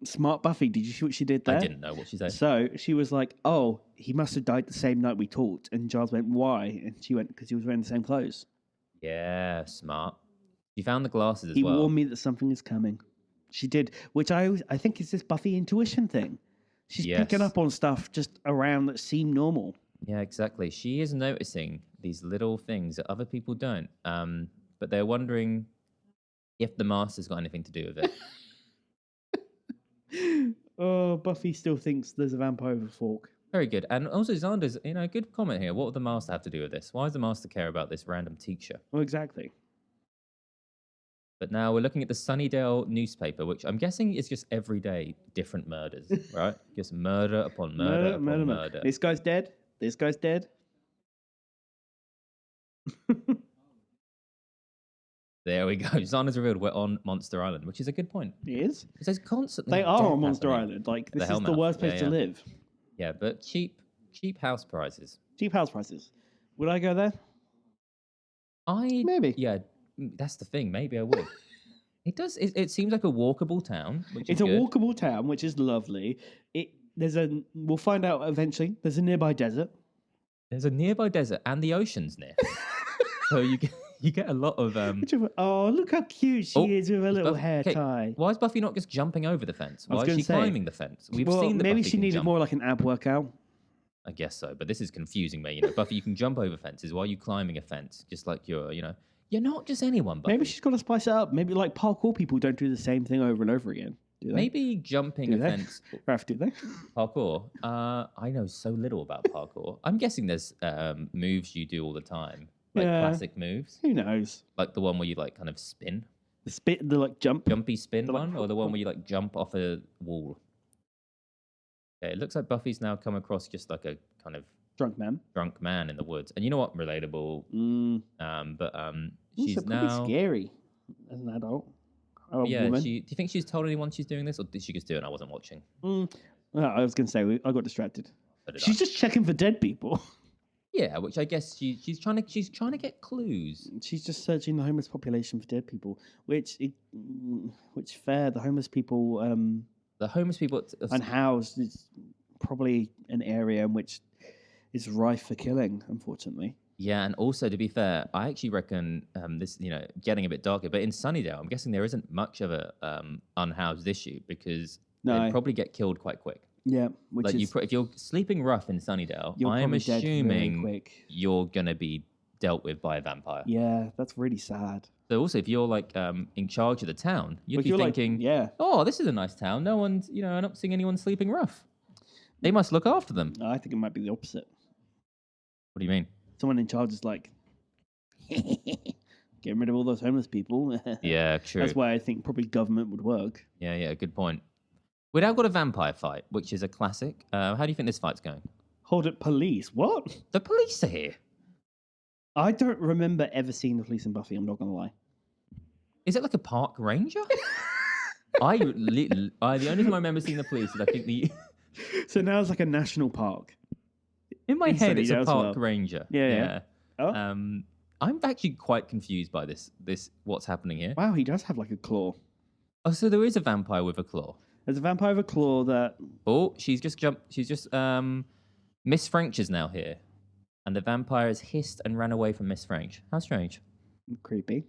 Smart Buffy. Did you see what she did there? I didn't know what she said. So she was like, oh, he must have died the same night we talked. And Giles went, why? And she went, because he was wearing the same clothes. Yeah, smart. She found the glasses as He well. warned me that something is coming. She did, which I think is this Buffy intuition thing. She's picking Yes. up on stuff just around that seem normal. Yeah, exactly. She is noticing these little things that other people don't. But they're wondering if the Master's got anything to do with it. Oh, Buffy still thinks there's a vampire with a fork. Very good. And also Xander's, a good comment here. What would the Master have to do with this? Why does the Master care about this random teacher? Well, exactly. But now we're looking at the Sunnydale newspaper, which I'm guessing is just everyday different murders, right? Just murder upon murder upon murder. This guy's dead. This guy's dead. There we go. Xander's revealed we're on Monster Island, which is a good point. He is. Because there's constantly They are death on Monster happening. Island. Like, this The is the Hellmouth. worst place Yeah, to yeah. live. Yeah, but cheap house prices. Cheap house prices. Would I go there? Maybe. Yeah, that's the thing. Maybe I would. It does. It seems like a walkable town. Which It's is a good. walkable town, which is lovely. We'll find out eventually. There's a nearby desert. There's a nearby desert, and the ocean's near. So you get a lot of. Oh, look how cute she is with her little Buffy- hair okay, tie. Why is Buffy not just jumping over the fence? I was Why is gonna she say, climbing the fence? We've Well, seen that maybe Buffy she can needed jump. more like an ab workout. I guess so, but this is confusing me. Buffy, you can jump over fences. Why are you climbing a fence? Just like you're not just anyone. Buffy. Maybe she's got to spice it up. Maybe like parkour people don't do the same thing over and over again. Do they? Maybe jumping Do a they? fence. Raph, do they? Parkour. I know so little about parkour. I'm guessing there's moves you do all the time, like Yeah. classic moves, Who knows? like the one where you like kind of spin, The like jump. jumpy spin The, like, one, or the one where you like jump off a wall. Okay, it looks like Buffy's now come across just like a kind of Drunk man. drunk man in the woods, and you know what? Relatable. But She's she's probably now. scary as an adult. A Yeah, woman. do you think she's told anyone she's doing this, or did she just do it and I wasn't watching? No, I was going to say I got distracted. So did She's I. just checking for dead people. Yeah, which I guess she's trying to get clues. She's just searching the homeless population for dead people, which fair. The homeless people The homeless people. unhoused is probably an area in which is rife for killing, unfortunately. Yeah, and also to be fair, I actually reckon this, getting a bit darker. But in Sunnydale, I'm guessing there isn't much of a unhoused issue because No. they'd probably get killed quite quick. Yeah, which Like is if you're sleeping rough in Sunnydale, you're I'm probably dead very assuming quick. you're gonna be dealt with by a vampire. Yeah, that's really sad. So also, if you're like in charge of the town, you'd But be you're thinking, like, yeah, "Oh, this is a nice town. No one's, I'm not seeing anyone sleeping rough. They must look after them." I think it might be the opposite. What do you mean? Someone in charge is like, getting rid of all those homeless people. Yeah, true. That's why I think probably government would work. Yeah, good point. We've now got a vampire fight, which is a classic. How do you think this fight's going? Hold it, police. What? The police are here. I don't remember ever seeing the police in Buffy. I'm not gonna lie. Is it like a park ranger? The only time I remember seeing the police is I think So now it's like a national park. in my In head it's a Sunnydale as park well. ranger. Yeah. Oh, I'm actually quite confused by this what's happening here. wow, he does have like a claw. Oh, so there is a vampire with a claw. There's a vampire with a claw that. Oh, she's just jumped. She's just Miss French is now here, and the vampire has hissed and ran away from Miss French. How strange. Creepy.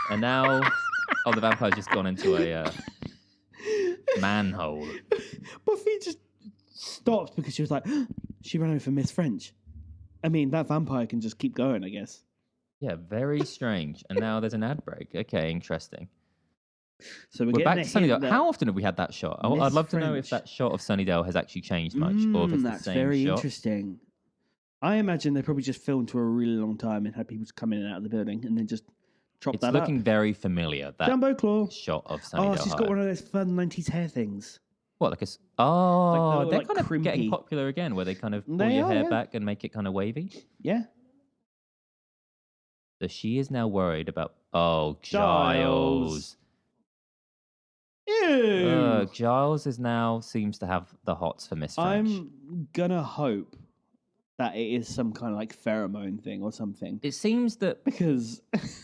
And now, the vampire's just gone into a manhole. Buffy just stopped because she was like, she ran over for Miss French. I mean, that vampire can just keep going, I guess. Yeah, very strange. And now there's an ad break. Okay, interesting. So We're back to Sunnydale. that How often have we had that shot? I'd Miss love to know if French. that shot of Sunnydale has actually changed much, or if it's the that's same very shot. interesting. I imagine they probably just filmed for a really long time and had people just come in and out of the building and then just chop It's that looking up. very familiar. That Jumbo claw. shot of Sunnydale. Oh, she's High. got one of those fun 90s hair things. What, like a? Oh, little, they're like, kind of getting crimpy. popular again, where they kind of pull They your are, hair yeah. back and make it kind of wavy. Yeah. So she is now worried about. Oh, Giles. Ew. Giles is now seems to have the hots for Miss French. I'm gonna hope that it is some kind of like pheromone thing or something. It seems that Because that's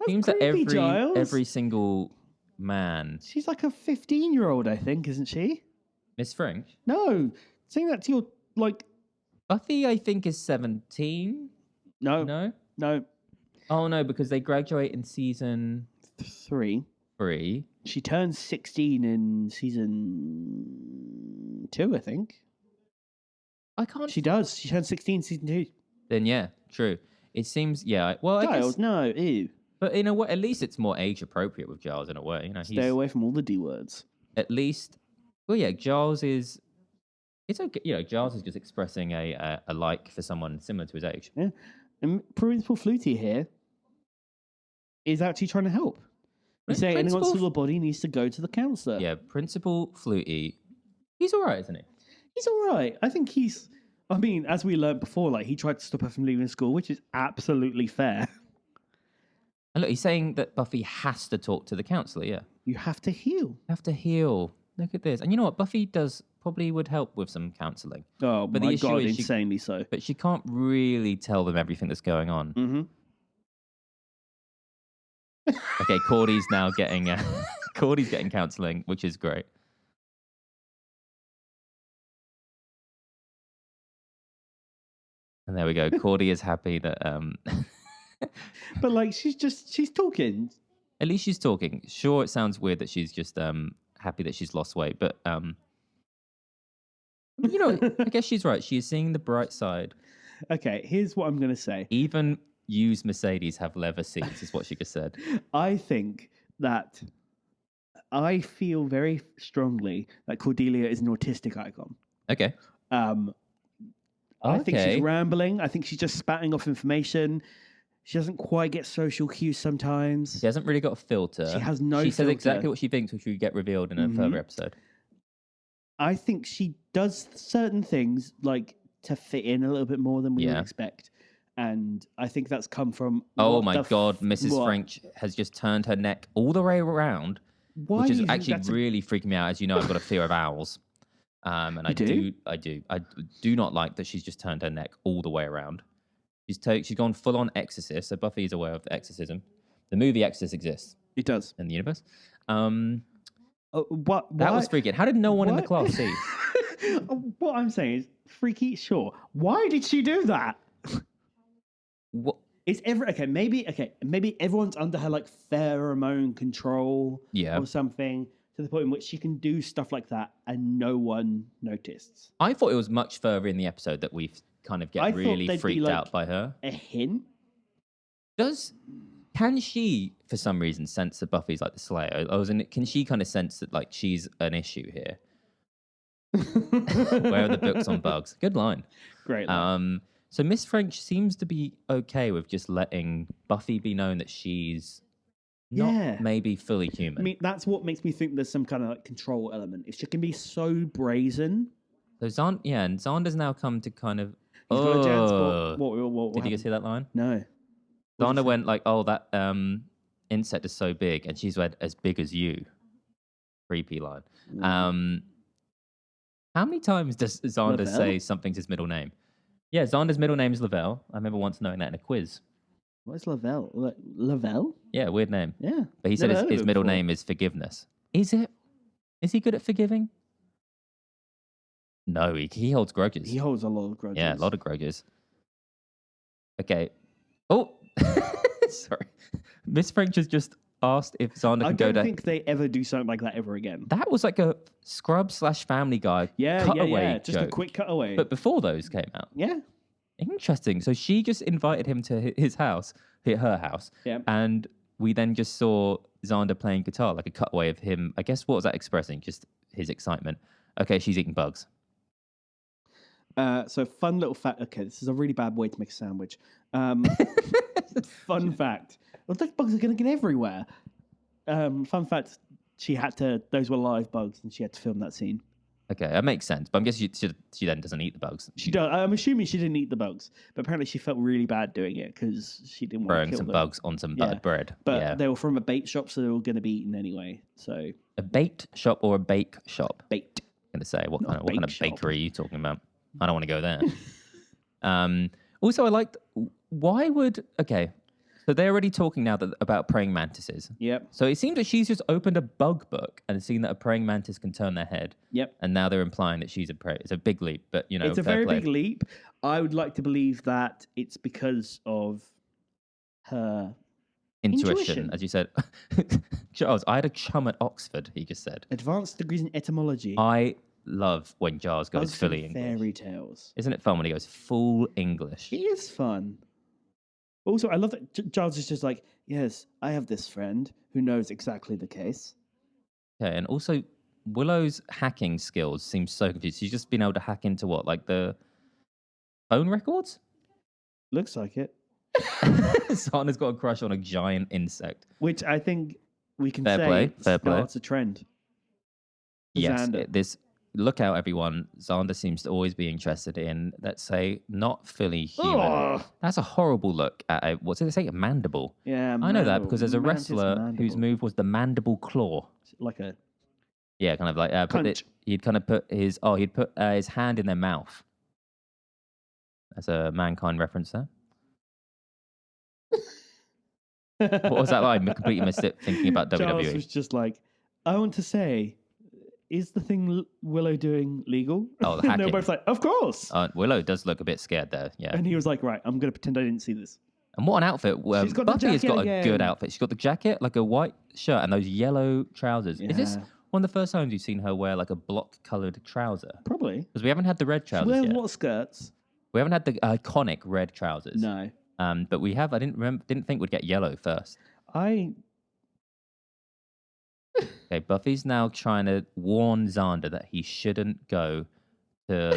seems that creepy, Giles. every single man, She's like a 15-year-old, I think, isn't she? Miss French. No. Saying that to your like Buffy, I think, is 17. no. No. Oh no, because they graduate in season 3. 3. She turns 16 in season 2, I think. I can't. She does. She turns 16 in season 2. Then yeah, true. It seems well. I Giles, guess, no, ew. but in a way, at least it's more age appropriate with Giles in a way. Stay away from all the D words. At least. Well, yeah, Giles is. It's okay. Giles is just expressing a like for someone similar to his age. Yeah. And Principal Flutie here is actually trying to help. He's saying anyone Principal steal a body needs to go to the counsellor. Yeah, Principal Flutie. He's all right, isn't he? He's all right. I think he's... I mean, as we learned before, like he tried to stop her from leaving school, which is absolutely fair. And look, he's saying that Buffy has to talk to the counselor. Yeah, You have to heal. you have to heal. Look at this, and you know what? Buffy probably would help with some counselling, Oh, But the my issue God, is insanely so. but she can't really tell them everything that's going on. Mm-hmm. Okay, Cordy's now getting Cordy's getting counselling, which is great. And there we go. Cordy is happy that But like, she's talking. at least she's talking. Sure, it sounds weird that she's just happy that she's lost weight, but I guess she's right. She is seeing the bright side. Okay, here's what I'm going to say. Even used Mercedes have leather seats, is what she just said. I think that I feel very strongly that Cordelia is an autistic icon. Okay. I think she's rambling. I think she's just spouting off information. She doesn't quite get social cues sometimes. She hasn't really got a filter. She has no She filter. says exactly what she thinks, which will get revealed in a further episode. I think she does certain things like to fit in a little bit more than we would expect. And I think that's come from... Oh my God, Mrs. French has just turned her neck all the way around, which is actually really freaking me out. As you know, I've got a fear of owls. And I do not like that she's just turned her neck all the way around. She's gone full on exorcist. So Buffy is aware of the exorcism. The movie Exorcist exists. It does in the universe. That was freaking. How did no one in the class see? What I'm saying is freaky. Sure. Why did she do that? What? Maybe everyone's under her like pheromone control, or something, to the point in which she can do stuff like that and no one noticed. I thought it was much further in the episode that we kind of get really freaked out by her. A hint? Can she, for some reason, sense that Buffy's like the Slayer? Can she kind of sense that like she's an issue here? Where are the books on bugs? Good line. Great line. So Miss French seems to be okay with just letting Buffy be known that she's not maybe fully human. I mean, that's what makes me think there's some kind of like control element. If she can be so brazen. So and Xander's now come to kind of... He's got a chance. What Did you guys hear that line? No. Xander went like, oh, that insect is so big. And she's went, as big as you. Creepy line. How many times does Xander say something's his middle name? Yeah, Xander's middle name is Lavelle. I remember once knowing that in a quiz. What is Lavelle? Lavelle? Yeah, weird name. Yeah. But he said his middle name is Forgiveness. Is it? Is he good at forgiving? No, he holds grudges. He holds a lot of grudges. Yeah, a lot of grudges. Okay. Oh, sorry. Miss French has just asked if Xander can go to... I don't think they ever do something like that ever again. That was like a Scrub/Family Guy cutaway just joke. a quick cutaway. But before those came out. Yeah. Interesting. So she just invited him to her house. Yeah. And we then just saw Xander playing guitar, like a cutaway of him. I guess, what was that expressing? Just his excitement. Okay, she's eating bugs. So fun little fact. Okay, this is a really bad way to make a sandwich. Fun fact. Well, those bugs are going to get everywhere. Fun fact, those were live bugs and she had to film that scene. Okay, that makes sense. But I'm guessing she then doesn't eat the bugs. She does. I'm assuming she didn't eat the bugs. But apparently she felt really bad doing it because she didn't want to kill some them. bugs on some buttered bread. But they were from a bait shop, so they were going to be eaten anyway. So a bait shop or a bake shop? Bait. I'm going to say, what kind of bakery are you talking about? I don't want to go there. Also, I liked... Why would... Okay, so they're already talking now about praying mantises. Yep. So it seems that she's just opened a bug book and seen that a praying mantis can turn their head. Yep. And now they're implying that she's a prey. It's a big leap, but, you know, it's a very big leap. I would like to believe that it's because of her intuition. As you said. Charles, I had a chum at Oxford, he just said. Advanced degrees in etymology. I love when Giles goes fully English. Fairy tales. Isn't it fun when he goes full English? It is fun. Also, I love that Giles is just like, yes, I have this friend who knows exactly the case. Okay, and also Willow's hacking skills seem so confused. She's just been able to hack into what, like the phone records? Looks like it. Sana's got a crush on a giant insect. Which I think we can Fair say play. starts a trend. Yes, look out, everyone. Xander seems to always be interested in, let's say, not fully human. Oh. That's a horrible look at what did they say? A mandible. Yeah, I know that because there's a wrestler whose move was the mandible claw. Like a... Yeah, kind of like... he'd kind of put his hand in their mouth. That's a Mankind reference there. What was that line? Completely missed it thinking about WWE. Charles was just like, I want to say... Is the thing Willow doing legal? Oh, the hacking. And they were both like, of course. Willow does look a bit scared there, yeah. And he was like, right, I'm going to pretend I didn't see this. And what an outfit. Buffy has got a good outfit. She's got the jacket, like a white shirt, and those yellow trousers. Yeah. Is this one of the first times you've seen her wear like a block-coloured trouser? Probably. Because we haven't had the red trousers yet. What skirts? We haven't had the iconic red trousers. No. But we have. I didn't think we'd get yellow first. Okay, Okay, Buffy's now trying to warn Xander that he shouldn't go to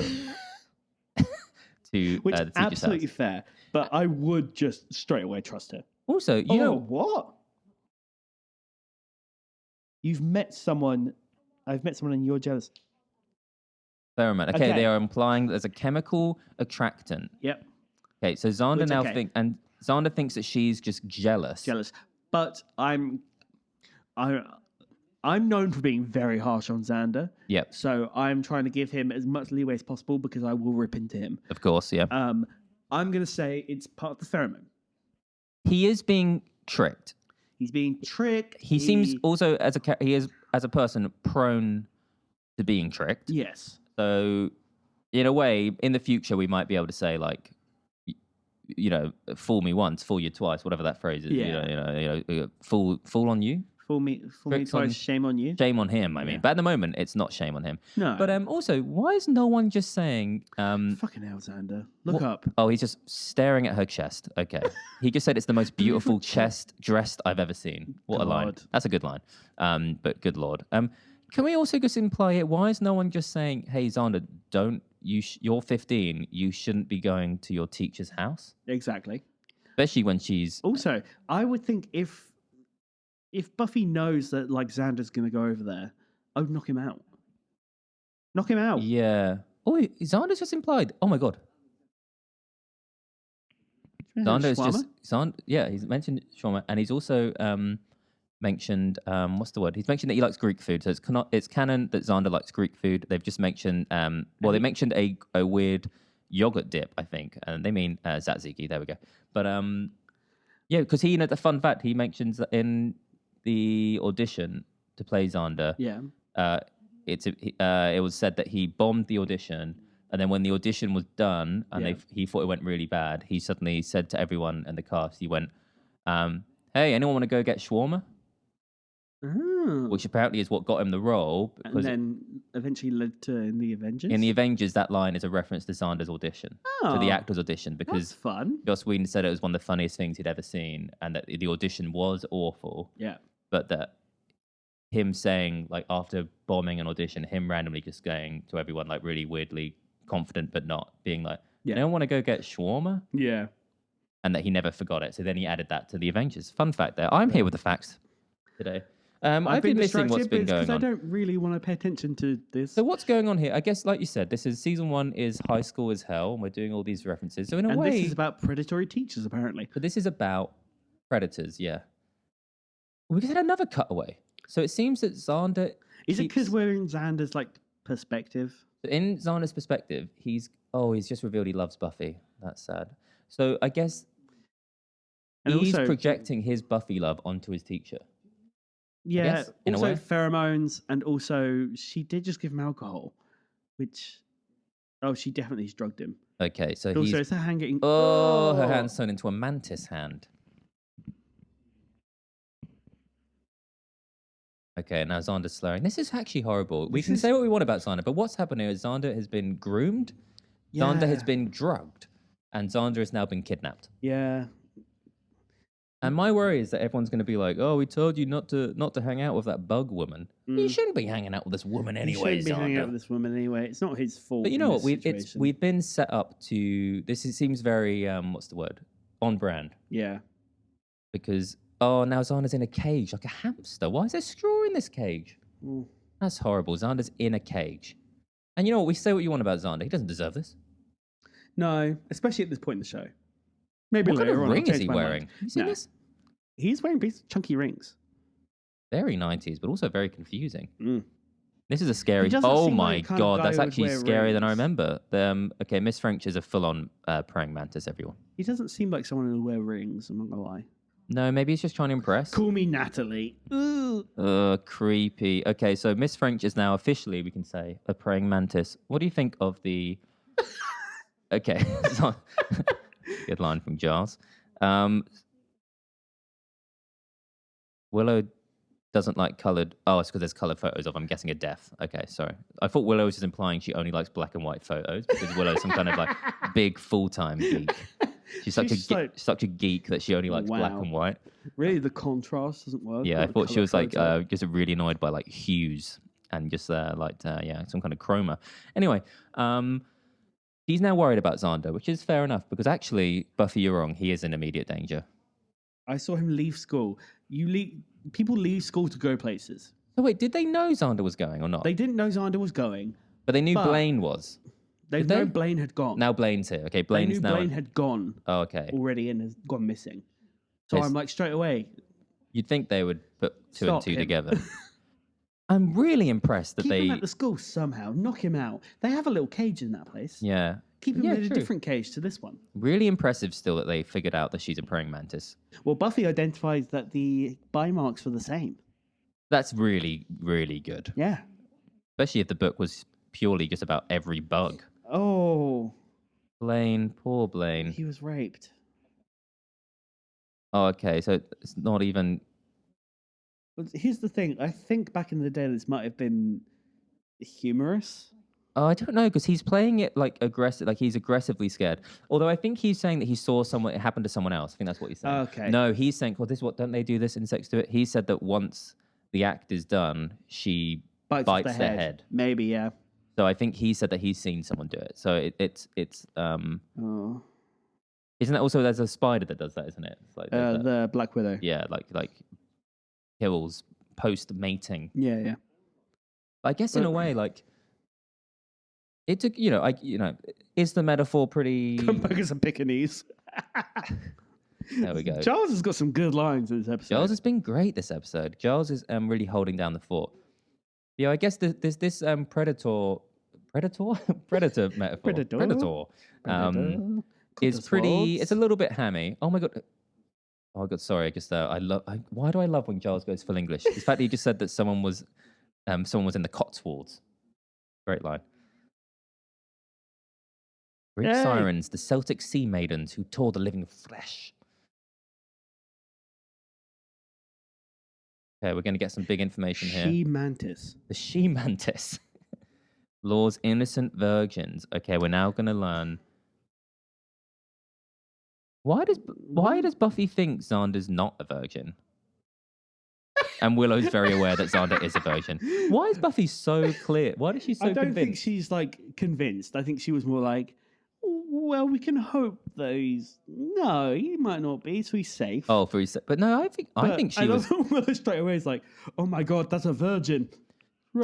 Which the teacher's absolutely house. fair, but I would just straight away trust her. Also, you know, what? You've met someone. I've met someone and you're jealous. pheromone. Okay, Okay. they are implying that there's a chemical attractant. Yep, Okay, so Xander Which, now okay. Xander thinks that she's just jealous. jealous. But I'm known for being very harsh on Xander. Yep, So I'm trying to give him as much leeway as possible because I will rip into him. of course, yeah. I'm going to say it's part of the pheromone. He is being tricked. He's being tricked. He seems also as a person prone to being tricked. Yes. So, in a way, in the future, we might be able to say like, fool me once, fool you twice, whatever that phrase is. Yeah. Fool on you, Fool me Tricks twice, on- shame on you. shame on him. I mean, Yeah. but at the moment, it's not shame on him. No. But also, why is no one just saying? Fucking hell, Xander. Look up. Oh, he's just staring at her chest. Okay, he just said it's the most beautiful chest dressed I've ever seen. What a line! God. That's a good line. But good lord. Can we also just imply it? Why is no one just saying, "Hey, Xander, you're 15. You shouldn't be going to your teacher's house." Exactly. Especially when she's Also, I would think if Buffy knows that like Xander's going to go over there, I would knock him out. Knock him out. yeah. Oh, Xander's just implied. Oh my god. Xander is just yeah. He's mentioned shawarma, and he's also mentioned what's the word? He's mentioned that he likes Greek food. So it's canon that Xander likes Greek food. They've just mentioned they mentioned a weird yogurt dip, I think, and they mean tzatziki. There we go. But yeah, because the fun fact he mentions that in the audition to play Xander, Yeah. it was said that he bombed the audition, and then when the audition was done and Yeah. he thought it went really bad, he suddenly said to everyone in the cast, he went, "Hey, anyone want to go get shawarma?" Oh. Which apparently is what got him the role. And Because then eventually led to in the Avengers. in the Avengers, that line is a reference to Xander's audition, to the Oh, actor's audition, That's because fun. Joss Whedon said it was one of the funniest things he'd ever seen, and that the audition was awful, Yeah. but that him saying, like, after bombing an audition, him randomly just going to everyone, like, really weirdly confident, but not being like, Yeah. "Anyone want to go get shawarma?" Yeah. And that he never forgot it. So then he added that to the Avengers. Fun fact there. I'm here with the facts today. I've been missing what's been going I on. don't really want to pay attention to this. So what's going on here? I guess, like you said, this is season 1 is high school as hell, and we're doing all these references. So in a and way, this is about predatory teachers, apparently. but this is about predators. Yeah. We just had another cutaway. So it seems that Xander Is it because keeps- we're in Xander's like perspective? in Xander's perspective, he's just revealed he loves Buffy. That's sad. So I guess And he's also, projecting his Buffy love onto his teacher. yeah, guess, in a also way. pheromones, and also she did just give him alcohol, which she definitely has drugged him. Okay, so Also, he's it's her hand getting her hand's turned into a mantis hand. Okay, now Xander's slurring. This is actually horrible. We This can is- say what we want about Xander, but what's happened here is Xander has been groomed, Xander has Yeah. been drugged, and Xander has now been kidnapped. Yeah, And my worry is that everyone's going to be like, "Oh, we told you not to hang out with that bug woman. You shouldn't be hanging out with this woman he anyway, shouldn't be hanging out Xander." with this woman anyway. It's not his fault. But you in know this what? situation. We've been set up to. Seems very what's the word? On brand. Yeah, Because now Xander's in a cage like a hamster. Why is there straw in this cage? Mm. That's horrible. Xander's in a cage. And you know what? We say what you want about Xander. He doesn't deserve this. no, especially at this point in the show. Maybe What kind later of on, I'll ring is change he my mind. wearing? Have you seen No. this? He's wearing big chunky rings. Very 90s, but also very confusing. Mm. This is a scary. He doesn't Oh seem my like the kind of god, guy that's who would actually wear scarier than I rings. remember. Okay, Miss French is a full-on praying mantis. Everyone. He doesn't seem like someone who'll wear rings. I'm not gonna lie. No, maybe he's just trying to impress. Call me Natalie. Ooh. Creepy. Okay, so Miss French is now officially, we can say, a praying mantis. What do you think of the? Okay, so- good line from Giles. Willow doesn't like coloured. Oh, it's because there's coloured photos of. I'm guessing a death. Okay, sorry. I thought Willow was just implying she only likes black and white photos because Willow's some kind of like big full-time geek. She's She's such a geek that she only likes black Wow. and white. Really, the contrast doesn't work. Yeah, I not the thought she colour was like photo. just really annoyed by like hues and just some kind of chroma. Anyway, he's now worried about Xander, which is fair enough because actually, Buffy, you're wrong. He is in immediate danger. I saw him leave school. People leave school to go places. So wait, did they know Xander was going or not? They didn't know Xander was going. But they knew but- Blaine was. They Did know they? Blaine had gone. Now Blaine's here. Okay, they Blaine's knew now. Blaine had gone Oh, okay. already and has gone missing. So Yes. I'm like straight away. You'd think they would put two and Stop two him. together. I'm really impressed that Keep they. him at the school somehow. Knock him out. They have a little cage in that place. Yeah. Keep him Yeah, in a true. different cage to this one. Really impressive still that they figured out that she's a praying mantis. Well, Buffy identifies that the bite marks were the same. That's really, really good. Yeah. Especially if the book was purely just about every bug. Oh, Blaine, poor Blaine. he was raped. Oh, okay. So it's not even. But here's the thing. I think back in the day, this might have been humorous. Oh, I don't know because he's playing it like aggressive, like he's aggressively scared. Although I think he's saying that he saw someone, it happened to someone else. I think that's what he's saying. Okay. No, he's saying, well, this is what, don't they do this? Insects do it. He said that once the act is done, she Bites off bites their head. Maybe, yeah. So I think he said that he's seen someone do it. So it's Oh. isn't that also there's a spider that does that, isn't it? It's like there's that- The Black Widow. yeah, like kills post mating. Yeah, yeah. I guess in a But- way, like it took is the metaphor pretty? Come back as a Pekingese. There we go. Charles has got some good lines in this episode. Giles has been great this episode. Giles is really holding down the fort. Yeah, I guess there's this predator metaphor. Predator? Predator is pretty. It's a little bit hammy. Oh my god. Oh my god. Sorry. I just why do I love when Giles goes full English? In fact, he just said that someone was in the Cotswolds. Great line. Greek Yay. sirens, the Celtic sea maidens who tore the living flesh. Okay, we're going to get some big information here. She mantis. The she mantis. Law's innocent virgins. Okay, we're now going to learn. Why does Buffy think Xander's not a virgin? And Willow's very aware that Xander is a virgin. Why is Buffy so clear? Why is she so I don't think convinced? she's like convinced. I think she was more like, well, we can hope that no, he might not be, so he's safe. Oh, for his, but no, I think she was. love Willow straight away is like, oh my god, that's a virgin.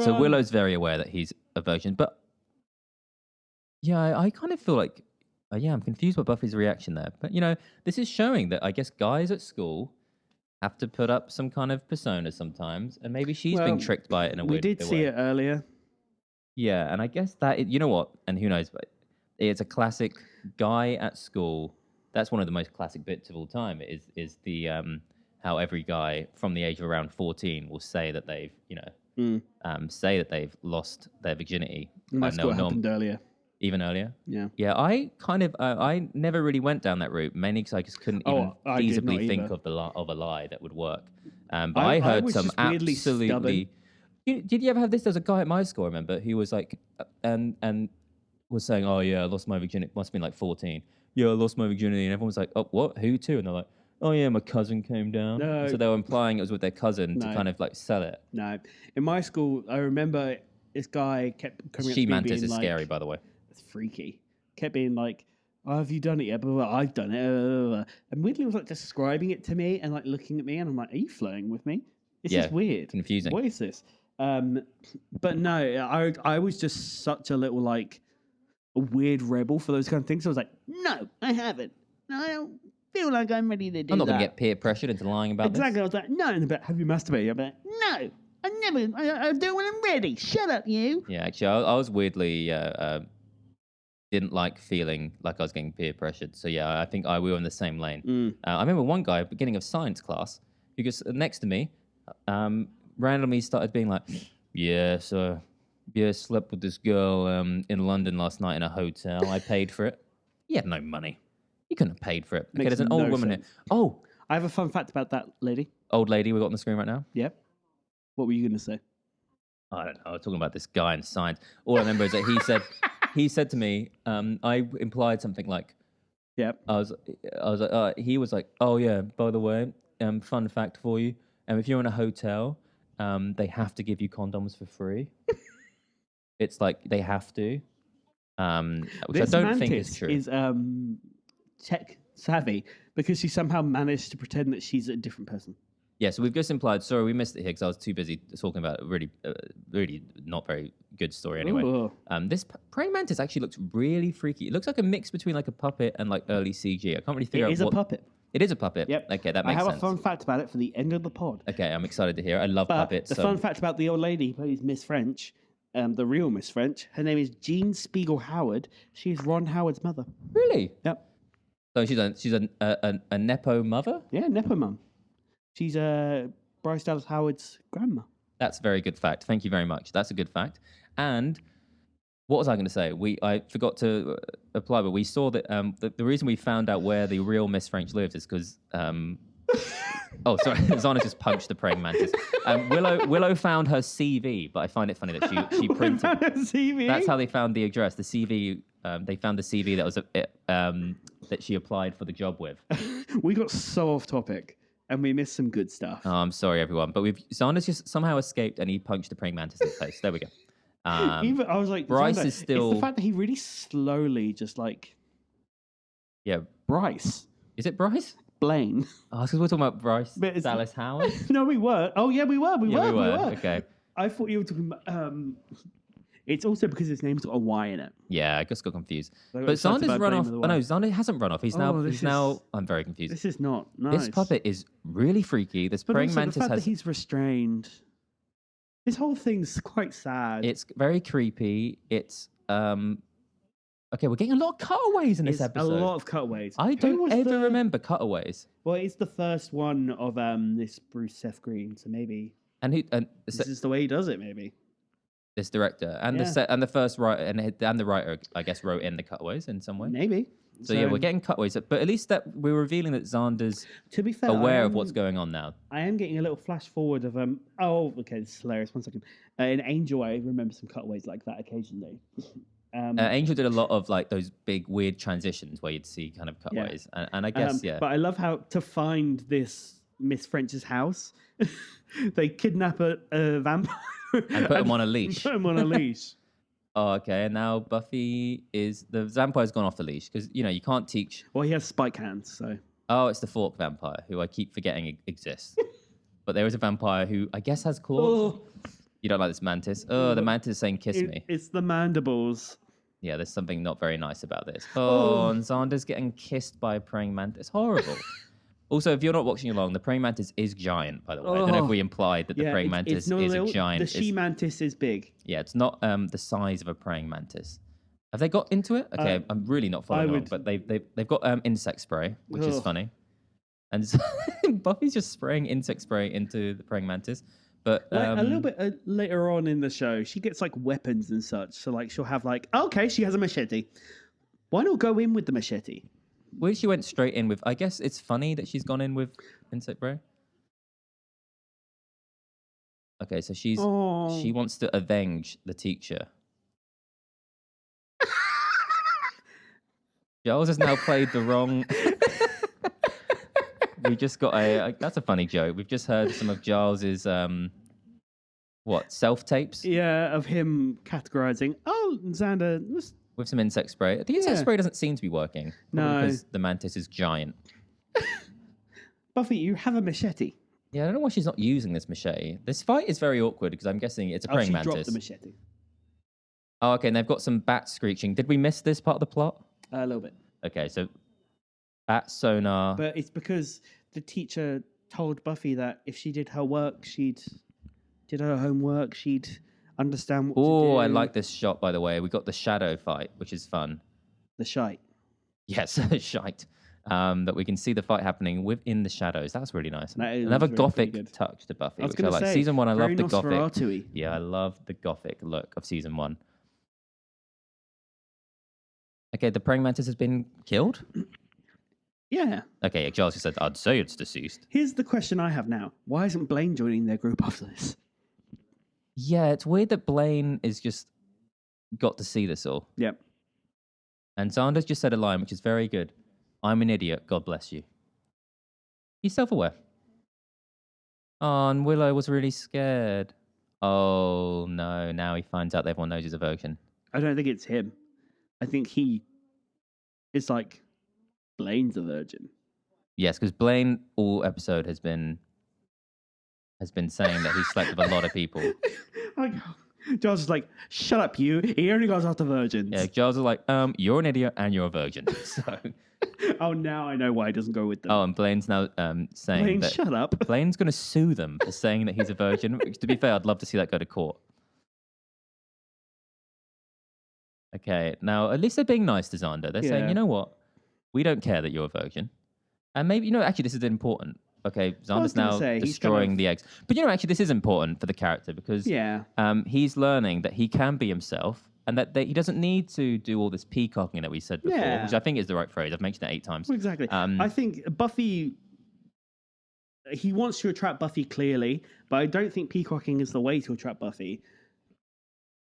So Run. Willow's very aware that he's a virgin, but yeah, I kind of feel like, I'm confused by Buffy's reaction there. But this is showing that I guess guys at school have to put up some kind of persona sometimes, and maybe she's being Well, tricked by it in a we weird did way. see it earlier. Yeah, and I guess that you know what, and who knows, but it's a classic guy at school. That's one of the most classic bits of all time. Is the how every guy from the age of around 14 will say that they've say that they've lost their virginity. And that's what happened earlier. Even earlier. Yeah. Yeah, I kind of I never really went down that route, mainly because I just couldn't even I did not feasibly think either. of a lie that would work. But I I heard was some just weirdly absolutely. stubborn. Did you ever have this? There was a guy at my school, I remember, who was like, and was saying, "Oh yeah, I lost my virginity." Must have been like 14. Yeah, I lost my virginity, and everyone was like, "Oh, what? Who to?" And they're like, "Oh yeah, my cousin came down." No. So they were implying it was with their cousin to No. kind of like sell it. No. In my school, I remember this guy kept coming up She to me mantis being is like, scary, by the way. It's freaky. Kept being like, oh, have you done it yet? Blah, blah, blah, I've done it. And weirdly was like describing it to me and like looking at me, and I'm like, are you flirting with me? This Yeah, is weird. confusing. What is this? But no, I was just such a little like a weird rebel for those kind of things. I was like, no, I haven't. I don't feel like I'm ready to do I'm not going that. to get peer pressured into lying about Exactly. this. I was like, no. And about, have you masturbated? I'm like, no. I never. I do it when I'm ready. Shut up, you. Yeah, actually, I was weirdly didn't like feeling like I was getting peer pressured. So yeah, I think we were in the same lane. I remember one guy at the beginning of science class who was next to me, randomly started being like, "Yeah, so yeah, slept with this girl in London last night in a hotel. I paid for it. He had no money. He couldn't have paid for it. Okay, Makes there's an old no woman sense. here. Oh, I have a fun fact about that lady. old lady we got on the screen right now. Yep. What were you going to say? I don't know. I was talking about this guy in science. All I remember is that he said to me, I implied something like, Yep. I was like, he was like, oh yeah, by the way, fun fact for you, if you're in a hotel, they have to give you condoms for free. It's like they have to, which This I don't think mantis is true. is tech savvy because she somehow managed to pretend that she's a different person. Yeah, so we've just implied. Sorry, we missed it here because I was too busy talking about a really not very good story. Anyway, Ooh. this praying mantis actually looks really freaky. It looks like a mix between like a puppet and like early CG. I can't really figure It out is a puppet. It is a puppet. Yep. Okay, that I makes have sense. a fun fact about it for the end of the pod. Okay, I'm excited to hear. I love But puppets. the fun fact about the old lady who plays Miss French, the real Miss French, her name is Jean Spiegel Howard. She's Ron Howard's mother. Really? Yep. So she's a nepo mother. Yeah, Nepo Mum. She's Bryce Dallas Howard's grandma. That's a very good fact. Thank you very much. That's a good fact. And what was I going to say? I forgot to apply, but we saw that the reason we found out where the real Miss French lives is because oh, sorry, Zana just punched the praying mantis. Willow found her CV, but I find it funny that she printed. CV? That's how they found the address. The CV. They found the CV that was that she applied for the job with. We got so off topic, and we missed some good stuff. Oh, I'm sorry, everyone, but Xander's just somehow escaped, and he punched the praying mantis in the face. There we go. Even I was like, Bryce Xander, is still. It's the fact that he really slowly just like Yeah. Bryce Is it Bryce? Blaine. Oh, because we're talking about Bryce But it's- Dallas Howard. No, we were. Oh yeah, we were. We Yeah, were. Okay. I thought you were talking about. It's also because his name's got a Y in it. Yeah, I just got confused. So I got But excited Xander's about run Blaine off. with a Oh no, Y. Xander hasn't run off. He's Oh, now. I'm very confused. This is not nice. This puppet is really freaky. This but praying also mantis the fact has. that he's restrained. This whole thing's quite sad. It's very creepy. It's Okay, we're getting a lot of cutaways in this It's episode. a lot of cutaways. I Who don't was ever the- remember cutaways. Well, it's the first one of this Bruce Seth Green, so maybe And this is the way he does it. Maybe. this director and the first writer and the writer, I guess, wrote in the cutaways in some way. Maybe. So yeah, we're getting cutaways, but at least that we're revealing that Xander's To be fair, aware of what's going on now. I am getting a little flash forward of Oh, okay, this is hilarious. One second. In Angel, I remember some cutaways like that occasionally. Angel did a lot of like those big weird transitions where you'd see kind of cutaways, and I guess But I love how to find this Miss French's house, they kidnap a vampire and put him on a leash. Put him on a leash. Oh, okay. And now Buffy the vampire's gone off the leash because you can't teach. Well, he has spike hands, so. Oh, it's the fork vampire who I keep forgetting exists. But there is a vampire who I guess has claws. Oh, You don't like this mantis? Oh, the mantis is saying "kiss me." it's the mandibles. Yeah, there's something not very nice about this. Oh, and Xander's getting kissed by a praying mantis. Horrible. Also, if you're not watching along, the praying mantis is giant, by the way. I don't know if we implied that the praying mantis not is a little, giant. The she mantis is big. Yeah, it's not the size of a praying mantis. Have they got into it? Okay, I'm really not following along, but they've got insect spray, which is funny. And so Buffy's just spraying insect spray into the praying mantis. But Like, a little bit later on in the show, she gets like weapons and such. So like she'll have like, okay, she has a machete. Why not go in with the machete? well, she went straight in with. I guess it's funny that she's gone in with insect spray. Okay, so she wants to avenge the teacher. Giles has now played the wrong. We just got that's a funny joke. We've just heard some of Giles's self tapes Yeah, of him categorizing. Oh, Xander, with some insect spray. The insect Yeah. spray doesn't seem to be working. Probably No. because the mantis is giant. Buffy, you have a machete. Yeah, I don't know why she's not using this machete. This fight is very awkward because I'm guessing it's a praying she mantis. dropped the machete. Oh, okay, and they've got some bats screeching. Did we miss this part of the plot? A little bit. Okay, so bat sonar. But it's because the teacher told Buffy that if she did her work, did her homework, she'd understand what to do. Oh, I like this shot, by the way. We got the shadow fight, which is fun. The shite. Yes, shite. That we can see the fight happening within the shadows. That's really nice. That is Another really gothic good. touch to Buffy, I was which I going to like. say, Season 1, I very love the gothic. Nosferatu-y. Yeah, I love the gothic look of season 1. Okay, the praying mantis has been killed? Yeah. Okay, Giles just said, I'd say it's deceased. Here's the question I have now. Why isn't Blaine joining their group after this? Yeah, it's weird that Blaine is just got to see this all. Yep. And Xander's just said a line, which is very good. I'm an idiot. God bless you. He's self-aware. Oh, and Willow was really scared. Oh, no. Now he finds out that everyone knows he's a virgin. I don't think it's him. I think he is like Blaine's a virgin. Yes, because Blaine all episode has been saying that he slept with a lot of people. Giles is like, shut up, you. He only goes after virgins. Yeah, Giles is like, you're an idiot and you're a virgin. So, Oh, now I know why he doesn't go with them. oh, and Blaine's now saying Blaine, that shut up. Blaine's going to sue them for saying that he's a virgin. Which, to be fair, I'd love to see that go to court. Okay, now at least they're being nice to Xander. They're saying, Yeah. you know what? We don't care that you're a virgin. And maybe, actually, this is important. Okay, was Xander's gonna now say, he's destroying kind of- the eggs. But, actually, this is important for the character because Yeah. he's learning that he can be himself and that he doesn't need to do all this peacocking that we said before, Yeah. which I think is the right phrase. I've mentioned it 8 times. Well, exactly. Um, I think Buffy, he wants to attract Buffy clearly, but I don't think peacocking is the way to attract Buffy.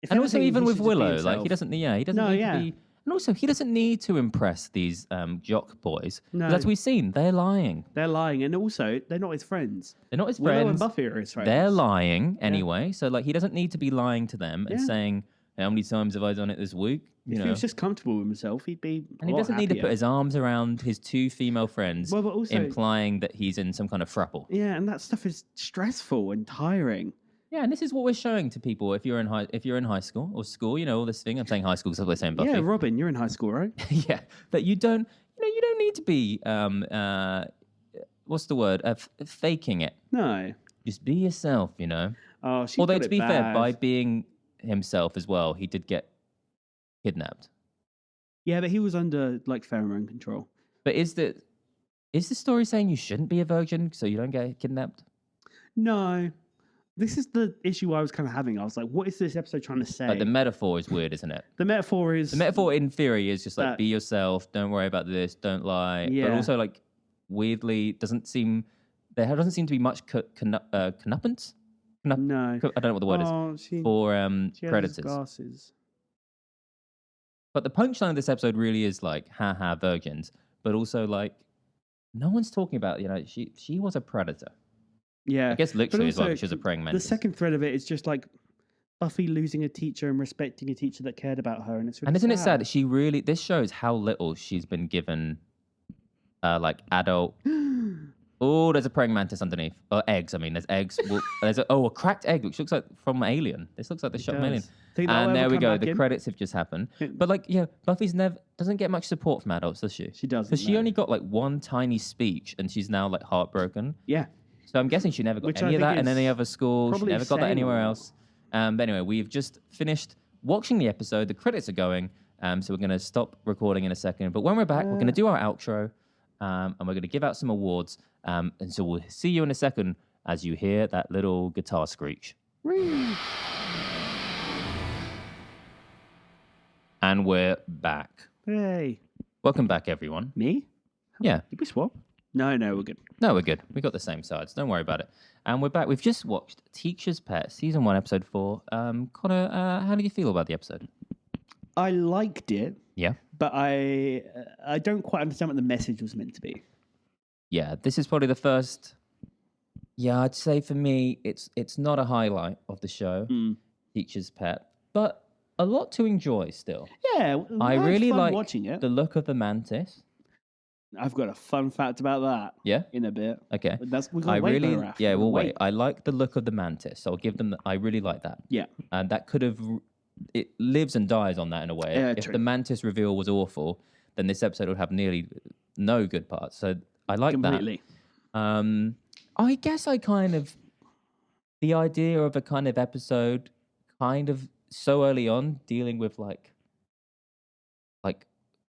If And also, anything, even he with should just be Willow, like himself. he doesn't need No, to yeah. be. And also, he doesn't need to impress these jock boys. 'Cause No. as we've seen, they're lying. They're lying, and also they're not his friends. They're not his Willow and friends. Buffy are his friends. They're lying anyway. So like, he doesn't need to be lying to them and Yeah. saying, "How many times have I done it this week?" If he was just comfortable with himself, he'd be. And he doesn't need to put his arms around his 2 female friends, Well, but also- implying that he's in some kind of throuple. Yeah, and that stuff is stressful and tiring. Yeah, and this is what we're showing to people if you're in high school or school, all this thing. I'm saying high school because we're saying Buffy. Yeah, Robin, you're in high school, right? Yeah, that you don't need to be what's the word? Faking it. No. Just be yourself, Oh, she's Although got to it be fair, bad. by being himself as well, he did get kidnapped. Yeah, but he was under like pheromone control. But is the story saying you shouldn't be a virgin so you don't get kidnapped? No. This is the issue I was kind of having. I was like, what is this episode trying to say? Like the metaphor is weird, isn't it? The metaphor is... The metaphor in theory is just like That- be yourself, don't worry about this, don't lie. But Yeah. also like weirdly there doesn't seem to be much connuppance. No. I don't know what the word is Oh, she for has predators. glasses. But the punchline of this episode really is like, haha, virgins. But also like, no one's talking about, she was a predator. Yeah. I guess literally as well, also, because she was a praying The mantis. second thread of it is just like Buffy losing a teacher and respecting a teacher that cared about her. And it's really And isn't it sad? This shows how little she's been given, like adult. Oh, there's a praying mantis underneath. Or eggs. I mean, there's eggs. Well, there's a cracked egg, which looks like from Alien. This looks like the shot from Alien. Think that'll And ever there we come go. back The in? credits have just happened. But like, Buffy's doesn't get much support from adults, does she? She doesn't. Because she no. only got like one tiny speech, and she's now like heartbroken. Yeah. So I'm guessing she never got Which I any of think that in is any other school. She probably never got that saying anywhere a lot. else. But anyway, we've just finished watching the episode. The credits are going. So we're going to stop recording in a second. But when we're back, we're going to do our outro. And we're going to give out some awards. And so we'll see you in a second as you hear that little guitar screech. And we're back. Hey. Welcome back, everyone. Me? Yeah. Did we swap? No, we're good. No, we're good. We got the same sides. Don't worry about it. And we're back. We've just watched Teacher's Pet, Season 1, Episode 4. Connor, how did you feel about the episode? I liked it, Yeah? but I don't quite understand what the message was meant to be. Yeah, this is probably the first... Yeah, I'd say for me, it's not a highlight of the show, Teacher's Pet, but a lot to enjoy still. Yeah, I had really fun like watching it. the look of the mantis. I've got a fun fact about that Yeah? in a bit. Okay. But we I got wait, really... though, Raph. Yeah, We'll we'll wait. I like the look of the mantis, so I'll give them... I really like that. Yeah, And that could have... It lives and dies on that in a way. Yeah, If true. the mantis reveal was awful, then this episode would have nearly no good parts. So I like completely. that. I guess I kind of... The idea of a kind of episode kind of so early on dealing with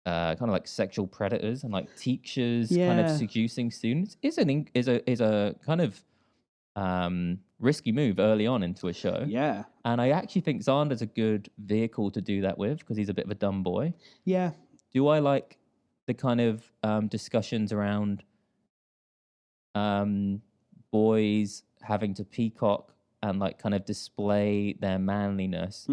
kind of like sexual predators and like teachers kind of Yeah. seducing students is a kind of risky move early on into a show. Yeah, And I actually think Xander's a good vehicle to do that with because he's a bit of a dumb boy. yeah, Do I like the kind of discussions around boys having to peacock and like kind of display their manliness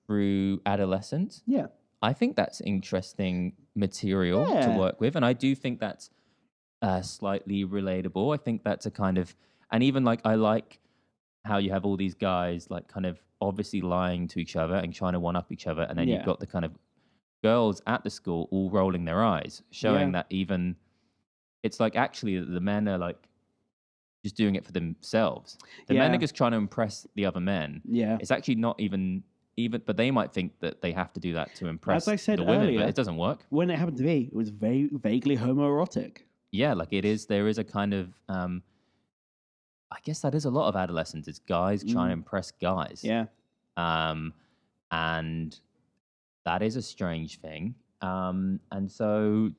through adolescence? yeah. I think that's interesting material to Yeah. work with, and I do think that's slightly relatable. I think that's a kind of, and even like I like how you have all these guys like kind of obviously lying to each other and trying to one up each other, and then you've Yeah. got the kind of girls at the school all rolling their eyes, showing Yeah. that even it's like actually the men are like just doing it for themselves. The men are Yeah. just trying to impress the other men. Yeah. It's actually not even, but they might think that they have to do that to impress As I said the women, earlier, but it doesn't work. when it happened to me, it was very vaguely homoerotic. Yeah, like it is. There is a kind of, I guess that is a lot of adolescence. It's guys trying to impress guys. Yeah. And that is a strange thing. And so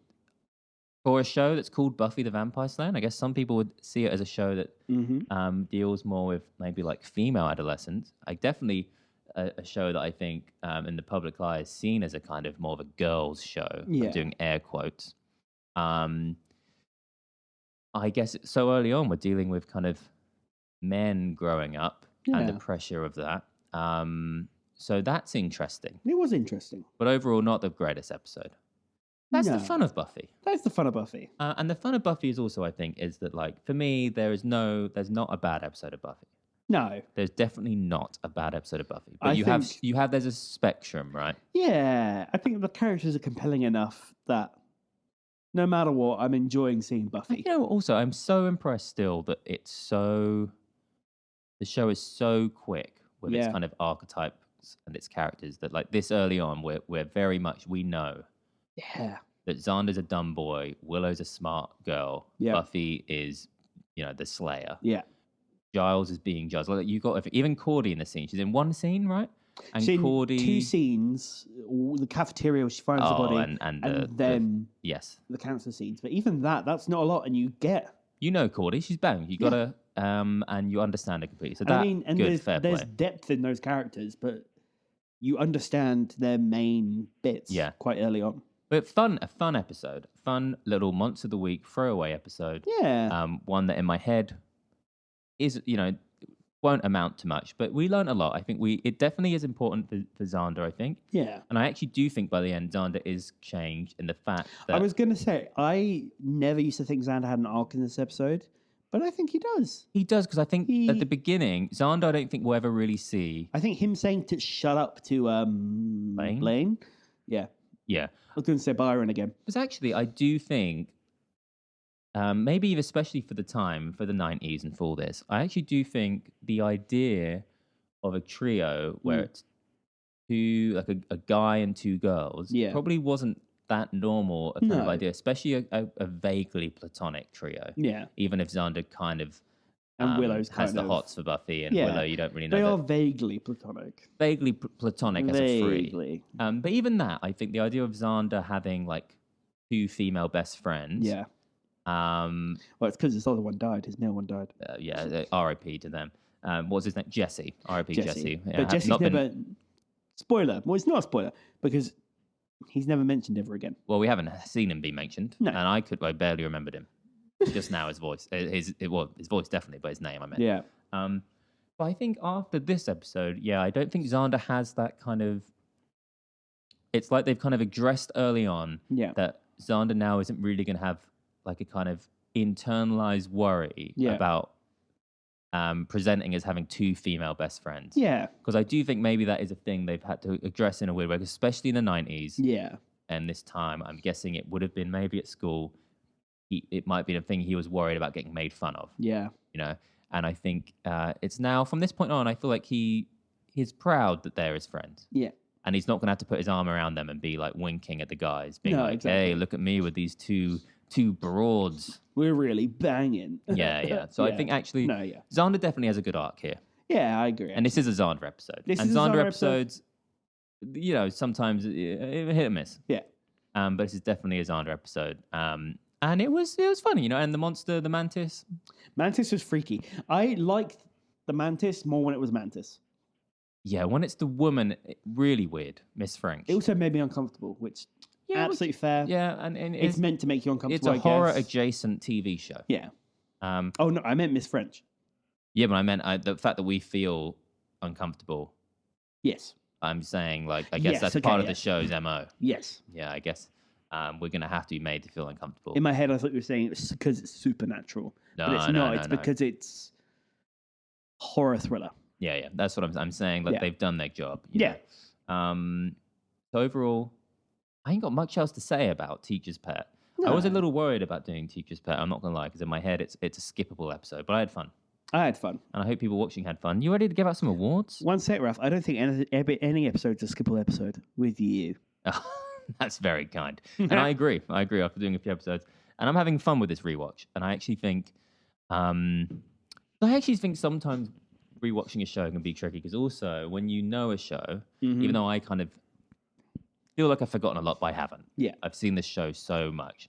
for a show that's called Buffy the Vampire Slayer, I guess some people would see it as a show that deals more with maybe like female adolescents. Like definitely a show that I think in the public eye is seen as a kind of more of a girls' show. Yeah. I'm doing air quotes. I guess so early on we're dealing with kind of men growing up and the Yeah. pressure of that. So that's interesting. It was interesting. But overall, not the greatest episode. That's the No. fun of Buffy. That's the fun of Buffy. And the fun of Buffy is also, I think, is that like for me, there's not a bad episode of Buffy. No. There's definitely not a bad episode of Buffy. But I think- there's a spectrum, right? Yeah. I think the characters are compelling enough that no matter what, I'm enjoying seeing Buffy. You know, also, I'm so impressed still that the show is so quick with its Yeah. kind of archetypes and its characters that like this early on, we're very much, we know Yeah. that Xander's a dumb boy, Willow's a smart girl, Yeah. Buffy is, the Slayer. Yeah. Giles is being judged. Like you got even Cordy in the scene. She's in one scene, right? And She's in Cordy, 2 scenes, the cafeteria where she finds the body, and then yes, the cancer scenes. But even that's not a lot, and you get. Cordy, she's bang. You gotta and you understand it completely. So that I mean, and good, fair there's play. depth in those characters, but you understand their main bits Yeah. quite early on. But a fun episode, fun little Monster of the Week throwaway episode. Yeah. One that in my head is won't amount to much, but we learned a lot. I think it definitely is important for Xander, I think. Yeah. And I actually do think by the end, Xander is changed in the fact that I was going to say, I never used to think Xander had an arc in this episode, but I think he does. he does, because I think at the beginning, Xander, I don't think we'll ever really see. I think him saying to shut up to Blaine. Yeah. Yeah. I was going to say Byron again. Because actually, I do think, maybe especially for the time, for the 90s and for all this, I actually do think the idea of a trio where it's two, like a guy and 2 girls, Yeah. probably wasn't that normal a kind of No. idea, especially a vaguely platonic trio. Yeah. Even if Xander kind of And Willow's has kind the of. hots for Buffy, and Yeah. Willow, you don't really know. They that. are vaguely platonic. Vaguely platonic as a free. Vaguely. But even that, I think the idea of Xander having like 2 female best friends. Yeah. Well, Well, it's because his other one died. His male one died. R.I.P. to them. What was his name? Jesse. R.I.P. Jesse. Yeah, But have Jesse's not been- never. Spoiler. Well, it's not a spoiler because he's never mentioned ever again. Well, we haven't seen him be mentioned, No. and I barely remembered him. Just now, his voice. His voice definitely, but his name I meant. Yeah. But I think after this episode, I don't think Xander has that kind of. It's like they've kind of addressed early on Yeah. that Xander now isn't really going to have like a kind of internalized worry Yeah. about presenting as having 2 female best friends. Yeah. Because I do think maybe that is a thing they've had to address in a weird way, especially in the 90s Yeah. and this time. I'm guessing it would have been maybe at school. It might be a thing he was worried about getting made fun of, Yeah. And I think it's now, from this point on, I feel like he's proud that they're his friends. Yeah. And he's not going to have to put his arm around them and be like winking at the guys, being No, like, exactly. hey, look at me with these two broads. We're really banging. Yeah. So I think actually No, yeah. Xander definitely has a good arc here. Yeah, I agree. And this is a Xander episode. This and is a Xander Xander episode. episodes, sometimes hit or miss. Yeah. But this is definitely a Xander episode. And it was funny, and the monster, the mantis. Mantis was freaky. I liked the Mantis more when it was Mantis. Yeah, when it's the woman, really weird, Miss French. It also made me uncomfortable, which absolutely fair. Yeah, and It's meant to make you uncomfortable. it's a I horror guess. adjacent TV show. Yeah. Um, Oh no, I meant Miss French. yeah, but I meant the fact that we feel uncomfortable. Yes. I'm saying, like, I guess Yes, that's okay, part of the yes. show's MO. Yes. Yeah, I guess we're going to have to be made to feel uncomfortable. In my head, I thought you were saying it's because it's supernatural, but it's No, not. no, It's no. because it's horror thriller. Yeah. That's what I'm saying. Like, Yeah. they've done their job. you Yeah. know. So overall, I ain't got much else to say about Teacher's Pet. I was a No. little worried about doing Teacher's Pet. I'm not going to lie, because in my head, it's a skippable episode. But I had fun. I had fun. And I hope people watching had fun. You ready to give out some awards? One sec, Ralph. I don't think any episode's a skippable episode with you. That's very kind. And I agree. After doing a few episodes. And I'm having fun with this rewatch. And I actually think sometimes rewatching a show can be tricky, because also when you know a show, even though I kind of feel like I've forgotten a lot, but I haven't. Yeah. I've seen this show so much.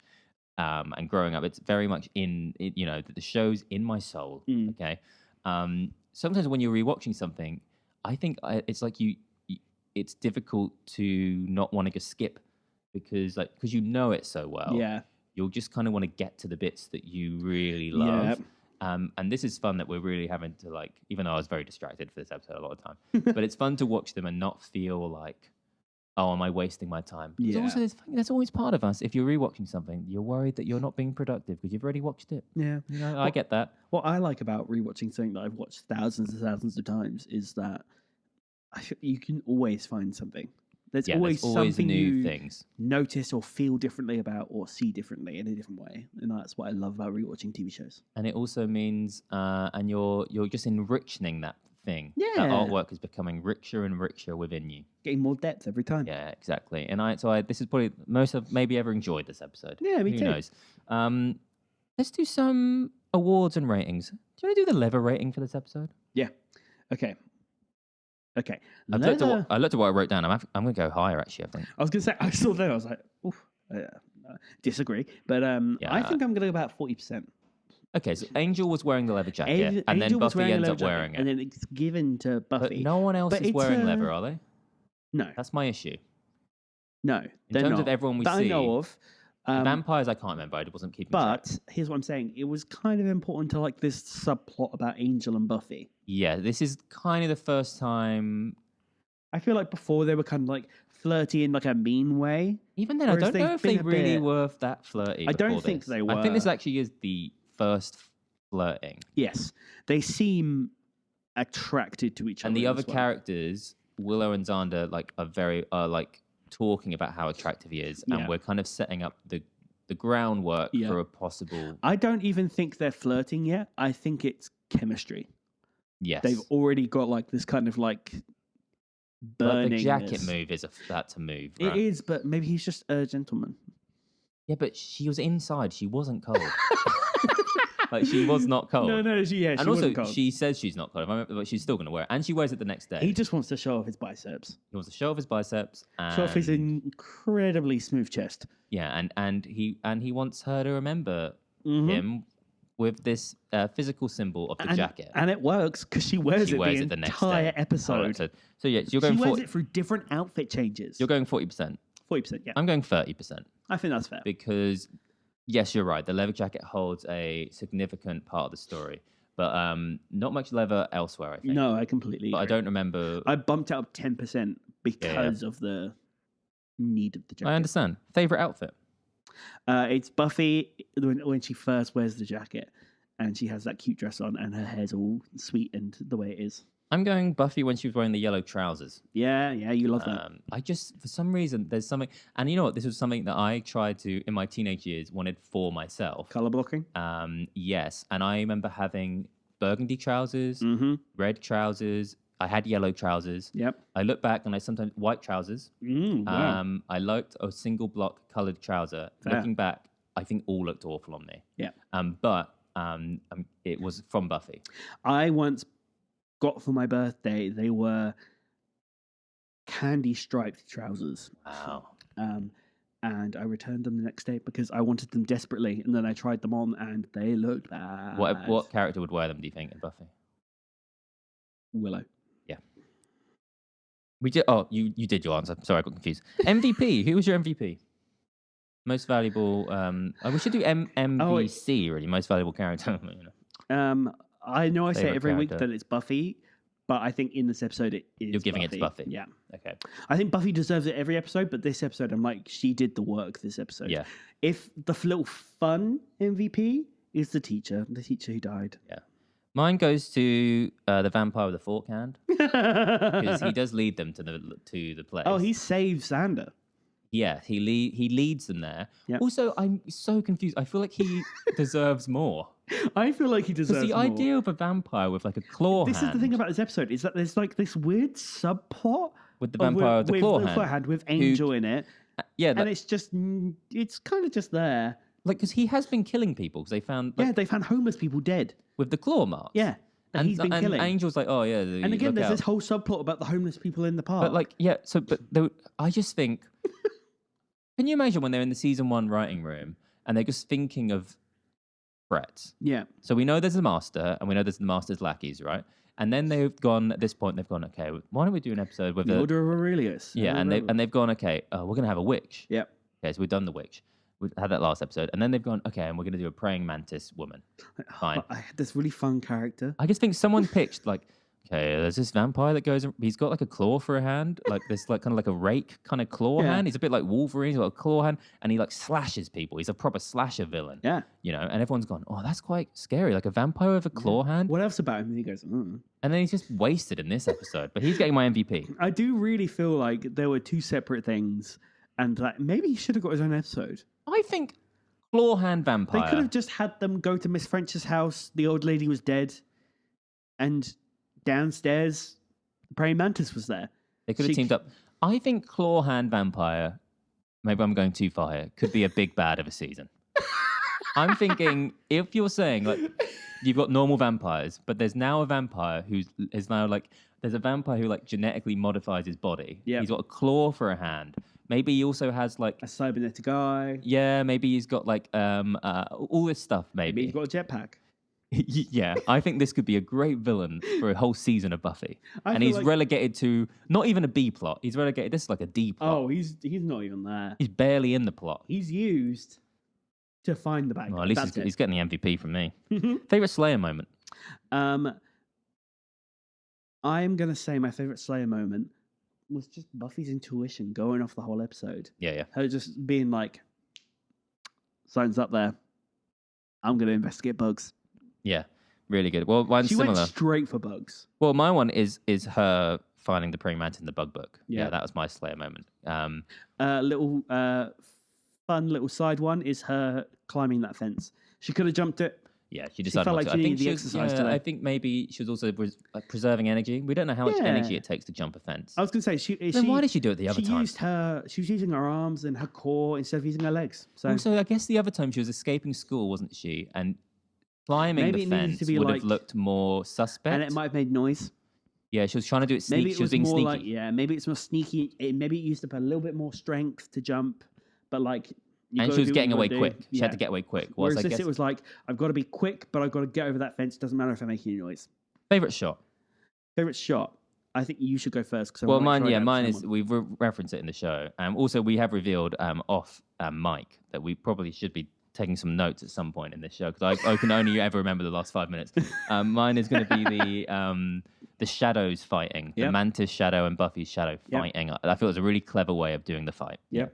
And growing up, it's very much the show's in my soul. Okay. Sometimes when you're rewatching something, I think it's like it's difficult to not want to just skip, because you know it so well. Yeah. You'll just kind of want to get to the bits that you really love. Yeah. And this is fun that we're really having to, like, even though I was very distracted for this episode a lot of time, but it's fun to watch them and not feel like, oh, am I wasting my time? Because Yeah. also that's always part of us. If you're rewatching something, you're worried that you're not being productive because you've already watched it. Yeah. You know, I get that. What I like about rewatching something that I've watched thousands and thousands of times is that you can always find something. There's always something new you things. notice or feel differently about or see differently in a different way. And that's what I love about rewatching TV shows. And it also means, and you're just enriching that thing. Yeah. That artwork is becoming richer and richer within you. Getting more depth every time. Yeah, exactly. And this is probably most I've maybe ever enjoyed this episode. Yeah, me Who too. knows? Let's do some awards and ratings. Do you want to do the leather rating for this episode? Yeah. Okay. I looked at what I wrote down. I'm going to go higher, actually, I think. I was going to say, I saw that. I was like, oof, disagree. But I think I'm going to go about 40%. Okay, so Angel was wearing the leather jacket, and Angel then was Buffy a ends leather up wearing jacket, it. and then it's given to Buffy. But no one else But is it's, wearing leather, are they? No. That's my issue. No. In they're terms not. of everyone we that see, I know of. the vampires, I can't remember. I wasn't keeping track. But here's what I'm saying. It was kind of important to like this subplot about Angel and Buffy. Yeah, this is kind of the first time. I feel like before they were kind of like flirty in like a mean way. Even then, Whereas I don't know if they've they been a really bit- were that flirty. I don't before think this. they I think this were. actually is the first flirting. Yes. They seem attracted to each other. And the in other this one. characters, Willow and Xander, are like talking about how attractive he is, Yeah. and we're kind of setting up the groundwork Yeah. for a possible. I don't even think they're flirting yet. I think it's chemistry. Yes, They've already got like this kind of like but burning. the jacket move is that's a move. It Right? is, but maybe he's just a gentleman. Yeah, but she was inside. She wasn't cold. Like, she was not cold. No, yeah, and she also, wasn't cold. she says she's not cold, but she's still going to wear it. And she wears it the next day. He just wants to show off his biceps. He wants to show off his biceps. And, Show off his incredibly smooth chest. yeah, and he wants her to remember Mhm. him with this physical symbol of the jacket. And it works because she wears She it wears the it the next entire day. episode. So yeah, you're She going wears 40, it through different outfit changes. you're going 40%. 40%, yeah. I'm going 30% I think that's fair. because yes, you're right. The leather jacket holds a significant part of the story, but not much leather elsewhere. I think. No, I completely but I agree. don't remember. I bumped out 10% because of the need of the jacket. I understand. Favorite outfit? It's Buffy when she first wears the jacket and she has that cute dress on and her hair's all sweetened the way it is. I'm going Buffy when she was wearing the yellow trousers. Yeah, you love that. I just, for some reason, there's something, and you know what? This was something that I tried to, in my teenage years, wanted for myself. Color blocking? Yes, and I remember having burgundy trousers, Mm-hmm. red trousers. I had yellow trousers. Yep. I look back and I sometimes white trousers. Wow. I liked a single block colored trouser. Fair. Looking back, I think all looked awful on me. Yeah. But it was from Buffy. I once got for my birthday, they were candy striped trousers. Wow. And I returned them the next day because I wanted them desperately. And then I tried them on and they looked bad. What character would wear them, do you think, in Buffy? Willow. We did. Oh, you did your answer. Sorry, I got confused. MVP. Who was your MVP? Most valuable. We should do MVC. Really, most valuable character. You know. I know I say Favorite every week character. that it's Buffy. But I think in this episode, it is. You're giving it to Buffy. Yeah. Okay. I think Buffy deserves it every episode, but this episode, I'm like, she did the work this episode. Yeah. If the little fun MVP is the teacher who died. Yeah. Mine goes to the vampire with the fork hand because he does lead them to the place. Oh, he saves Xander. Yeah, he leads them there. Yep. Also, I'm so confused. I feel like he deserves more. I feel like he deserves Because the more. idea of a vampire with like a claw This hand is the thing about this episode, is that there's like this weird subplot with the vampire with the claw hand. with Angel in it. Yeah, And it's kind of just there. like because he has been killing people because they found like, They found homeless people dead. with the claw marks. Yeah. And he's been killing. Angel's like, oh yeah. And again, there's this whole subplot about the homeless people in the park. But like, yeah. So, I just think. Can you imagine when they're in the season 1 writing room and they're just thinking of threats? Yeah. So we know there's a master, and we know there's the master's lackeys, right? And then they've gone at this point. They've gone, okay. Why don't we do an episode with The Order of Aurelius. Yeah, and they've gone, okay. We're gonna have a witch. Yep. Okay, so we've done the witch. We had that last episode, and then they've gone, okay, and we're gonna do a praying mantis woman. Fine. I had this really fun character. I just think someone pitched like, okay, there's this vampire that goes. He's got like a claw for a hand, like this, like kind of like a rake kind of claw Yeah. hand. He's a bit like Wolverine. He's got a claw hand, and he like slashes people. He's a proper slasher villain. Yeah. You know, and everyone's gone, oh, that's quite scary, like a vampire with a claw hand. What else about him? And he goes, And then he's just wasted in this episode. But he's getting my MVP. I do really feel like there were two separate things, and that maybe he should have got his own episode. I think claw hand vampire. They could have just had them go to Miss French's house. The old lady was dead, and downstairs, the praying mantis was there. They could have teamed up. I think claw hand vampire. Maybe I'm going too far here. Could be a big bad of a season. I'm thinking if you're saying like you've got normal vampires, but there's now a vampire who is now like there's a vampire who like genetically modifies his body. Yeah. He's got a claw for a hand. Maybe he also has like A cybernetic eye. yeah. Maybe he's got like all this stuff. Maybe Maybe he's got a jetpack. yeah. I think this could be a great villain for a whole season of Buffy. I And feel he's like- relegated to not even a B plot. He's relegated. This is like a D plot. Oh, he's not even there. He's barely in the plot. He's used to find the bag. Well, at least That's he's getting the MVP from me. Favorite Slayer moment? I'm gonna say my favorite Slayer moment was just Buffy's intuition going off the whole episode. Yeah, yeah. Her just being like, "Signs up there. I'm gonna investigate bugs." Yeah, really good. Well, mine's She similar. went straight for bugs. Well, my one is her finding the praying mantis in the bug book. Yeah, Yeah. that was my Slayer moment. Little fun little side one is her climbing that fence. She could have jumped it. Yeah, she decided felt not like to. she I think needed the she was, exercise yeah, today. I think maybe she was also preserving energy. We don't know how much Yeah. energy it takes to jump a fence. I was gonna say Then why did she do it the other she time? She was using her arms and her core instead of using her legs. So Also, I guess the other time she was escaping school, wasn't she? And climbing Maybe the it needed fence to be would like- have looked more suspect. and it might have made noise. Yeah, she was trying to do it sneaky. Maybe it She was was being more sneaky. like maybe it's more sneaky. Maybe it used up a little bit more strength to jump, but like. you And gotta she was do what getting you away gotta quick. do. She had to get away quick. Whilst Whereas I this, guess it was like I've got to be quick, but I've got to get over that fence. Doesn't matter if I make any noise. favorite shot. Favorite shot. I think you should go first. Cause Well, mine is we've referenced it in the show. Also, we have revealed off mic that we probably should be taking some notes at some point in this show because I can only ever remember the last 5 minutes. Mine is going to be the shadows fighting, the Yep. Mantis shadow and Buffy's shadow Yep. fighting. I feel it was a really clever way of doing the fight. Yep.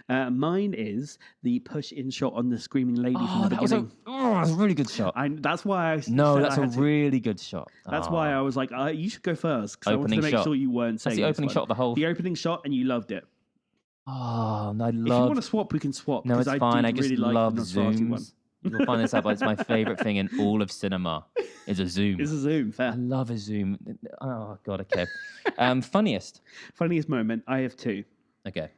Mine is the push-in shot on the screaming lady from Oh, the that was beginning. a really good shot. That's why I No, said that's I a had to- really good shot. That's why I was like, you should go first because I wanted to Opening make shot. sure you weren't saying That's the this opening one. shot of the whole. The opening shot, and you loved it. Oh, and I If you want to love. swap, we can swap. No, 'cause it's fine. did I just really like love the Nosferatu one. zooms. You'll find this out, but it's my favorite thing in all of cinema is a zoom. It's a zoom. Fair. I love a zoom. Oh god, okay. Funniest. Funniest moment. I have two, Okay.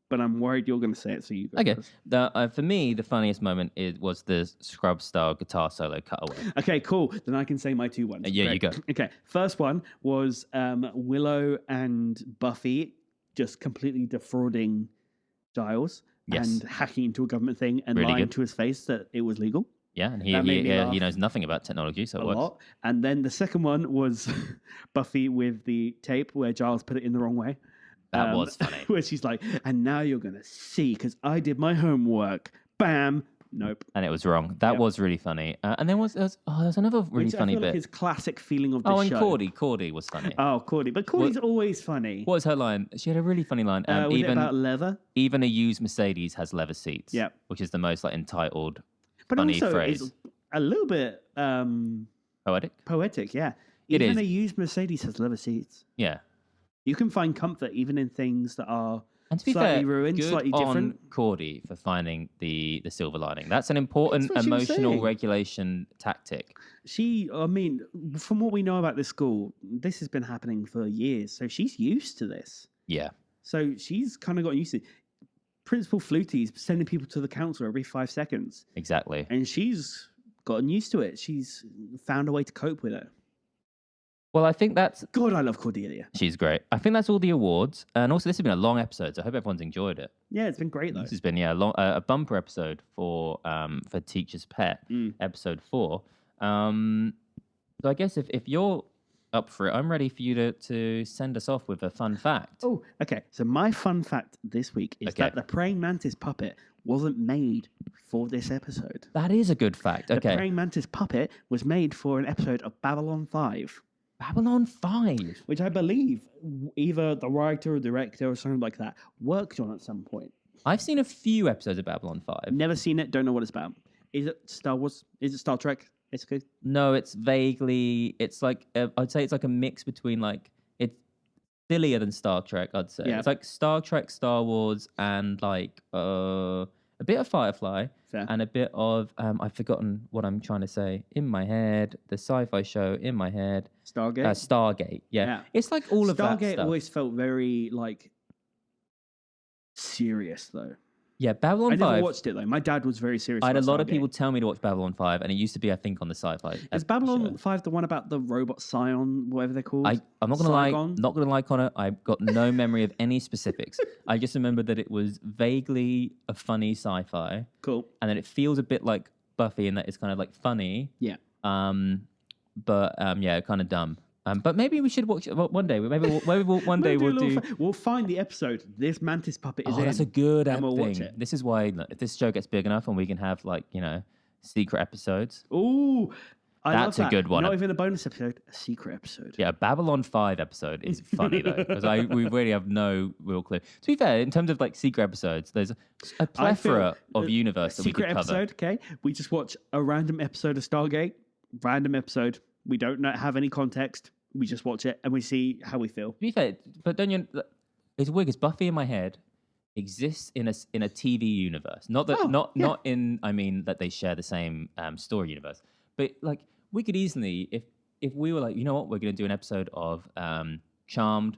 but I'm worried you're going to say it, so you go Okay. first. For me, the funniest moment was the Scrub style guitar solo cutaway. Okay, cool. Then I can say my two ones. Yeah, you Great. go. Okay, first one was Willow and Buffy just completely defrauding Giles Yes. and hacking into a government thing and Really lying good. to his face that it was legal. Yeah, and That made me he laugh knows nothing about technology, so A it works. lot. And then the second one was Buffy with the tape where Giles put it in the wrong way. That was funny. Where she's like, and now you're going to see because I did my homework. Bam. Nope. and it was wrong. That Yep. was really funny. And there was another really Which funny I feel bit. like his classic feeling of the Oh, and show. Cordy was funny. Oh, Cordy. But Cordy's always funny. What was her line? She had a really funny line. Was it about leather? Even a used Mercedes has leather seats. Yep. Which is the most like entitled, But funny also, phrase. it's a little bit Poetic. yeah. It Even is. a used Mercedes has leather seats. Yeah. You can find comfort even in things that are And to be slightly fair, ruined, good slightly on different. Cordy for finding the silver lining. That's an important what she was emotional saying. regulation tactic. I mean, from what we know about this school, this has been happening for years. So she's used to this. Yeah. So she's kind of got used to it. Principal Fluty's sending people to the council every 5 seconds. Exactly. And she's gotten used to it. She's found a way to cope with it. Well, I think that's God, I love Cordelia. she's great. I think that's all the awards. And also, this has been a long episode, so I hope everyone's enyed it. Yeah, it's been great though. This has been a bumper episode for Teacher's Pet, episode 4. So I guess if you're up for it, I'm ready for you to send us off with a fun fact. Oh, okay. So my fun fact this week is Okay. that the praying mantis puppet wasn't made for this episode. That is a good fact. The Okay, praying mantis puppet was made for an episode of Babylon 5, Babylon 5. which I believe either the writer or director or something like that worked on at some point. I've seen a few episodes of Babylon 5. I've never seen it, don't know what it's about. Is it Star Wars? Is it Star Trek? It's good. No, it's vaguely. It's like I'd say it's like a mix between like it's sillier than Star Trek. I'd say Yeah. it's like Star Trek, Star Wars, and like a bit of Firefly Fair. and a bit of I've forgotten what I'm trying to say in my head. The sci-fi show in my head. Stargate? Stargate. Yeah. Yeah. It's like all of that Stargate stuff. always felt very like serious though. Yeah, Babylon I never 5. watched it though. My dad was very serious. I had a about lot of Stargate. people tell me to watch Babylon 5, and it used to be, I think, on the sci-fi. Is Babylon 5 the one about the robot Scion, whatever they're called? I'm not gonna lie, Saigon? not gonna lie, Connor. I've got no memory of any specifics. I just remember that it was vaguely a funny sci-fi, Cool. and that it feels a bit like Buffy in that it's kind of like funny, Yeah. but yeah, kind of dumb. But maybe we should watch it one day. Maybe one day we'll do. We'll find the episode. This mantis puppet is Oh, in. that's a good and we'll thing. watch it. This is why look, if this show gets big enough and we can have like secret episodes. Ooh, I love That's a that. good one. Not even a bonus episode, a secret episode. Yeah, a Babylon 5 episode is funny though because we really have no real clue. To be fair, in terms of like secret episodes, there's a plethora of universe that we secret could cover. episode. Okay, we just watch a random episode of Stargate. Random episode. We don't have any context. We just watch it and we see how we feel. To be fair, but don't you? It's weird because Buffy in my head exists in a TV universe. Not that, not in. I mean that they share the same story universe. But like we could easily, if we were like, you know what, we're going to do an episode of Charmed,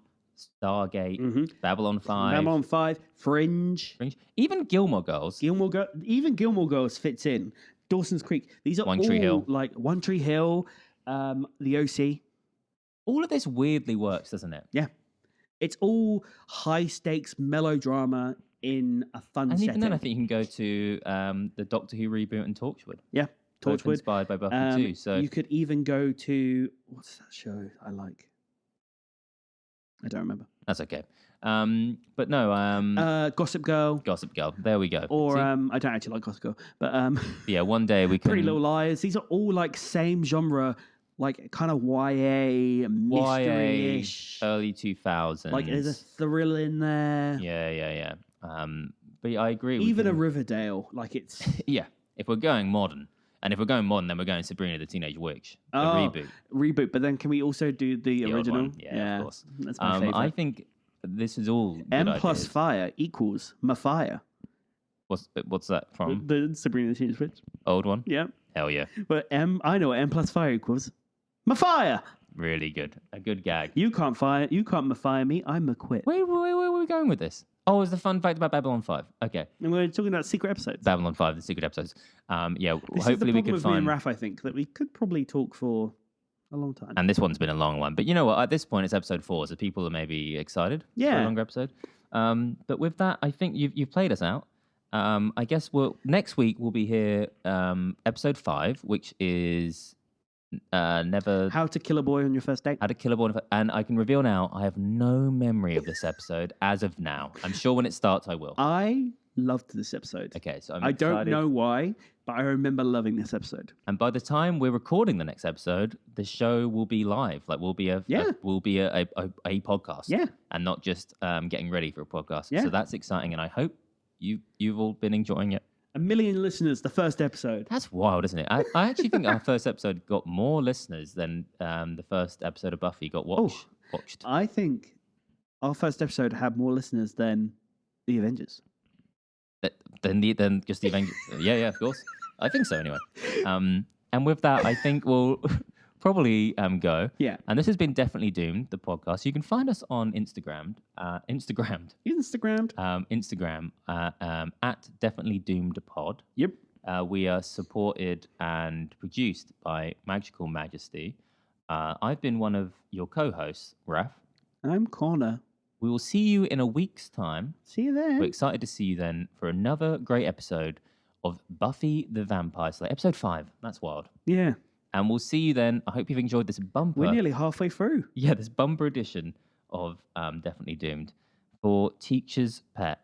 Stargate, Babylon 5, Babylon 5, Fringe. even Gilmore Girls. Even Gilmore Girls fits in. Dawson's Creek. These are One all Tree Hill. like One Tree Hill, the OC. All of this weirdly works, doesn't it? Yeah. It's all high stakes melodrama in a fun And setting. even then, I think you can go to the Doctor Who reboot and Torchwood. Yeah. Both Torchwood. inspired by Buffy too. So you could even go to what's that show I like? I don't remember. that's okay. But no, Gossip Girl. Gossip Girl. There we go. Or See? I don't actually like Gossip Girl, but Yeah, one day we can. Pretty Little Liars. These are all like same genre, like kind of YA, mystery-ish. early 2000s. Like there's a thrill in there. Yeah. But yeah, I agree. we Even a can- Riverdale, like it's Yeah, if we're going modern, and if we're going modern, then we're going Sabrina the Teenage Witch, the reboot. reboot. But then can we also do the old original? one. Yeah, of course. That's my favorite. I think this is all good M plus ideas. fire equals Mafire. What's that from? The Sabrina the Teenage Witch. Old one? Yeah. Hell yeah. But I know what M plus fire equals. Mafire! Really good. A good gag. You can't Mafire me, I'm McQuit. Where were we going with this? Oh, it's the fun fact about Babylon 5. Okay. And we're talking about secret episodes. Babylon 5, the secret episodes. Yeah, This hopefully is the we problem could with me and find... Raph, I think, that we could probably talk for a long time. And this one's been a long one. But you know what? At this point, it's episode 4, so people are maybe excited for Yeah. a longer episode. But with that, I think you've played us out. I guess next week we'll be here, episode 5, which is never... How to kill a boy on your first date. How to kill a boy. And I can reveal now, I have no memory of this episode as of now. I'm sure when it starts, I will. I loved this episode. Okay, so I'm I don't excited. know why, but I remember loving this episode. And by the time we're recording the next episode, the show will be live. Like we'll be a podcast. Yeah. And not just getting ready for a podcast. Yeah. So that's exciting, and I hope you've all been enjoying it. 1 million listeners, the first episode. That's wild, isn't it? I actually think our first episode got more listeners than the first episode of Buffy got watched. I think our first episode had more listeners than the Avengers. Than just the Avengers. Yeah, of course. I think so anyway. And with that, I think we'll probably go. Yeah. And this has been Definitely Doomed, the podcast. You can find us on Instagram at Definitely Doomed Pod. Yep. We are supported and produced by Magical Majesty. I've been one of your co-hosts, Raf. I'm Connor. We will see you in a week's time. See you then. We're excited to see you then for another great episode of Buffy the Vampire Slayer. Episode 5. That's wild. Yeah. And we'll see you then. I hope you've enjoyed this bumper. We're nearly halfway through. Yeah, this bumper edition of Definitely Doomed for Teacher's Pet.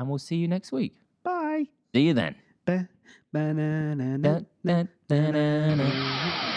And we'll see you next week. Bye. See you then. Ba-na-na-na. Da, da, da, da, da.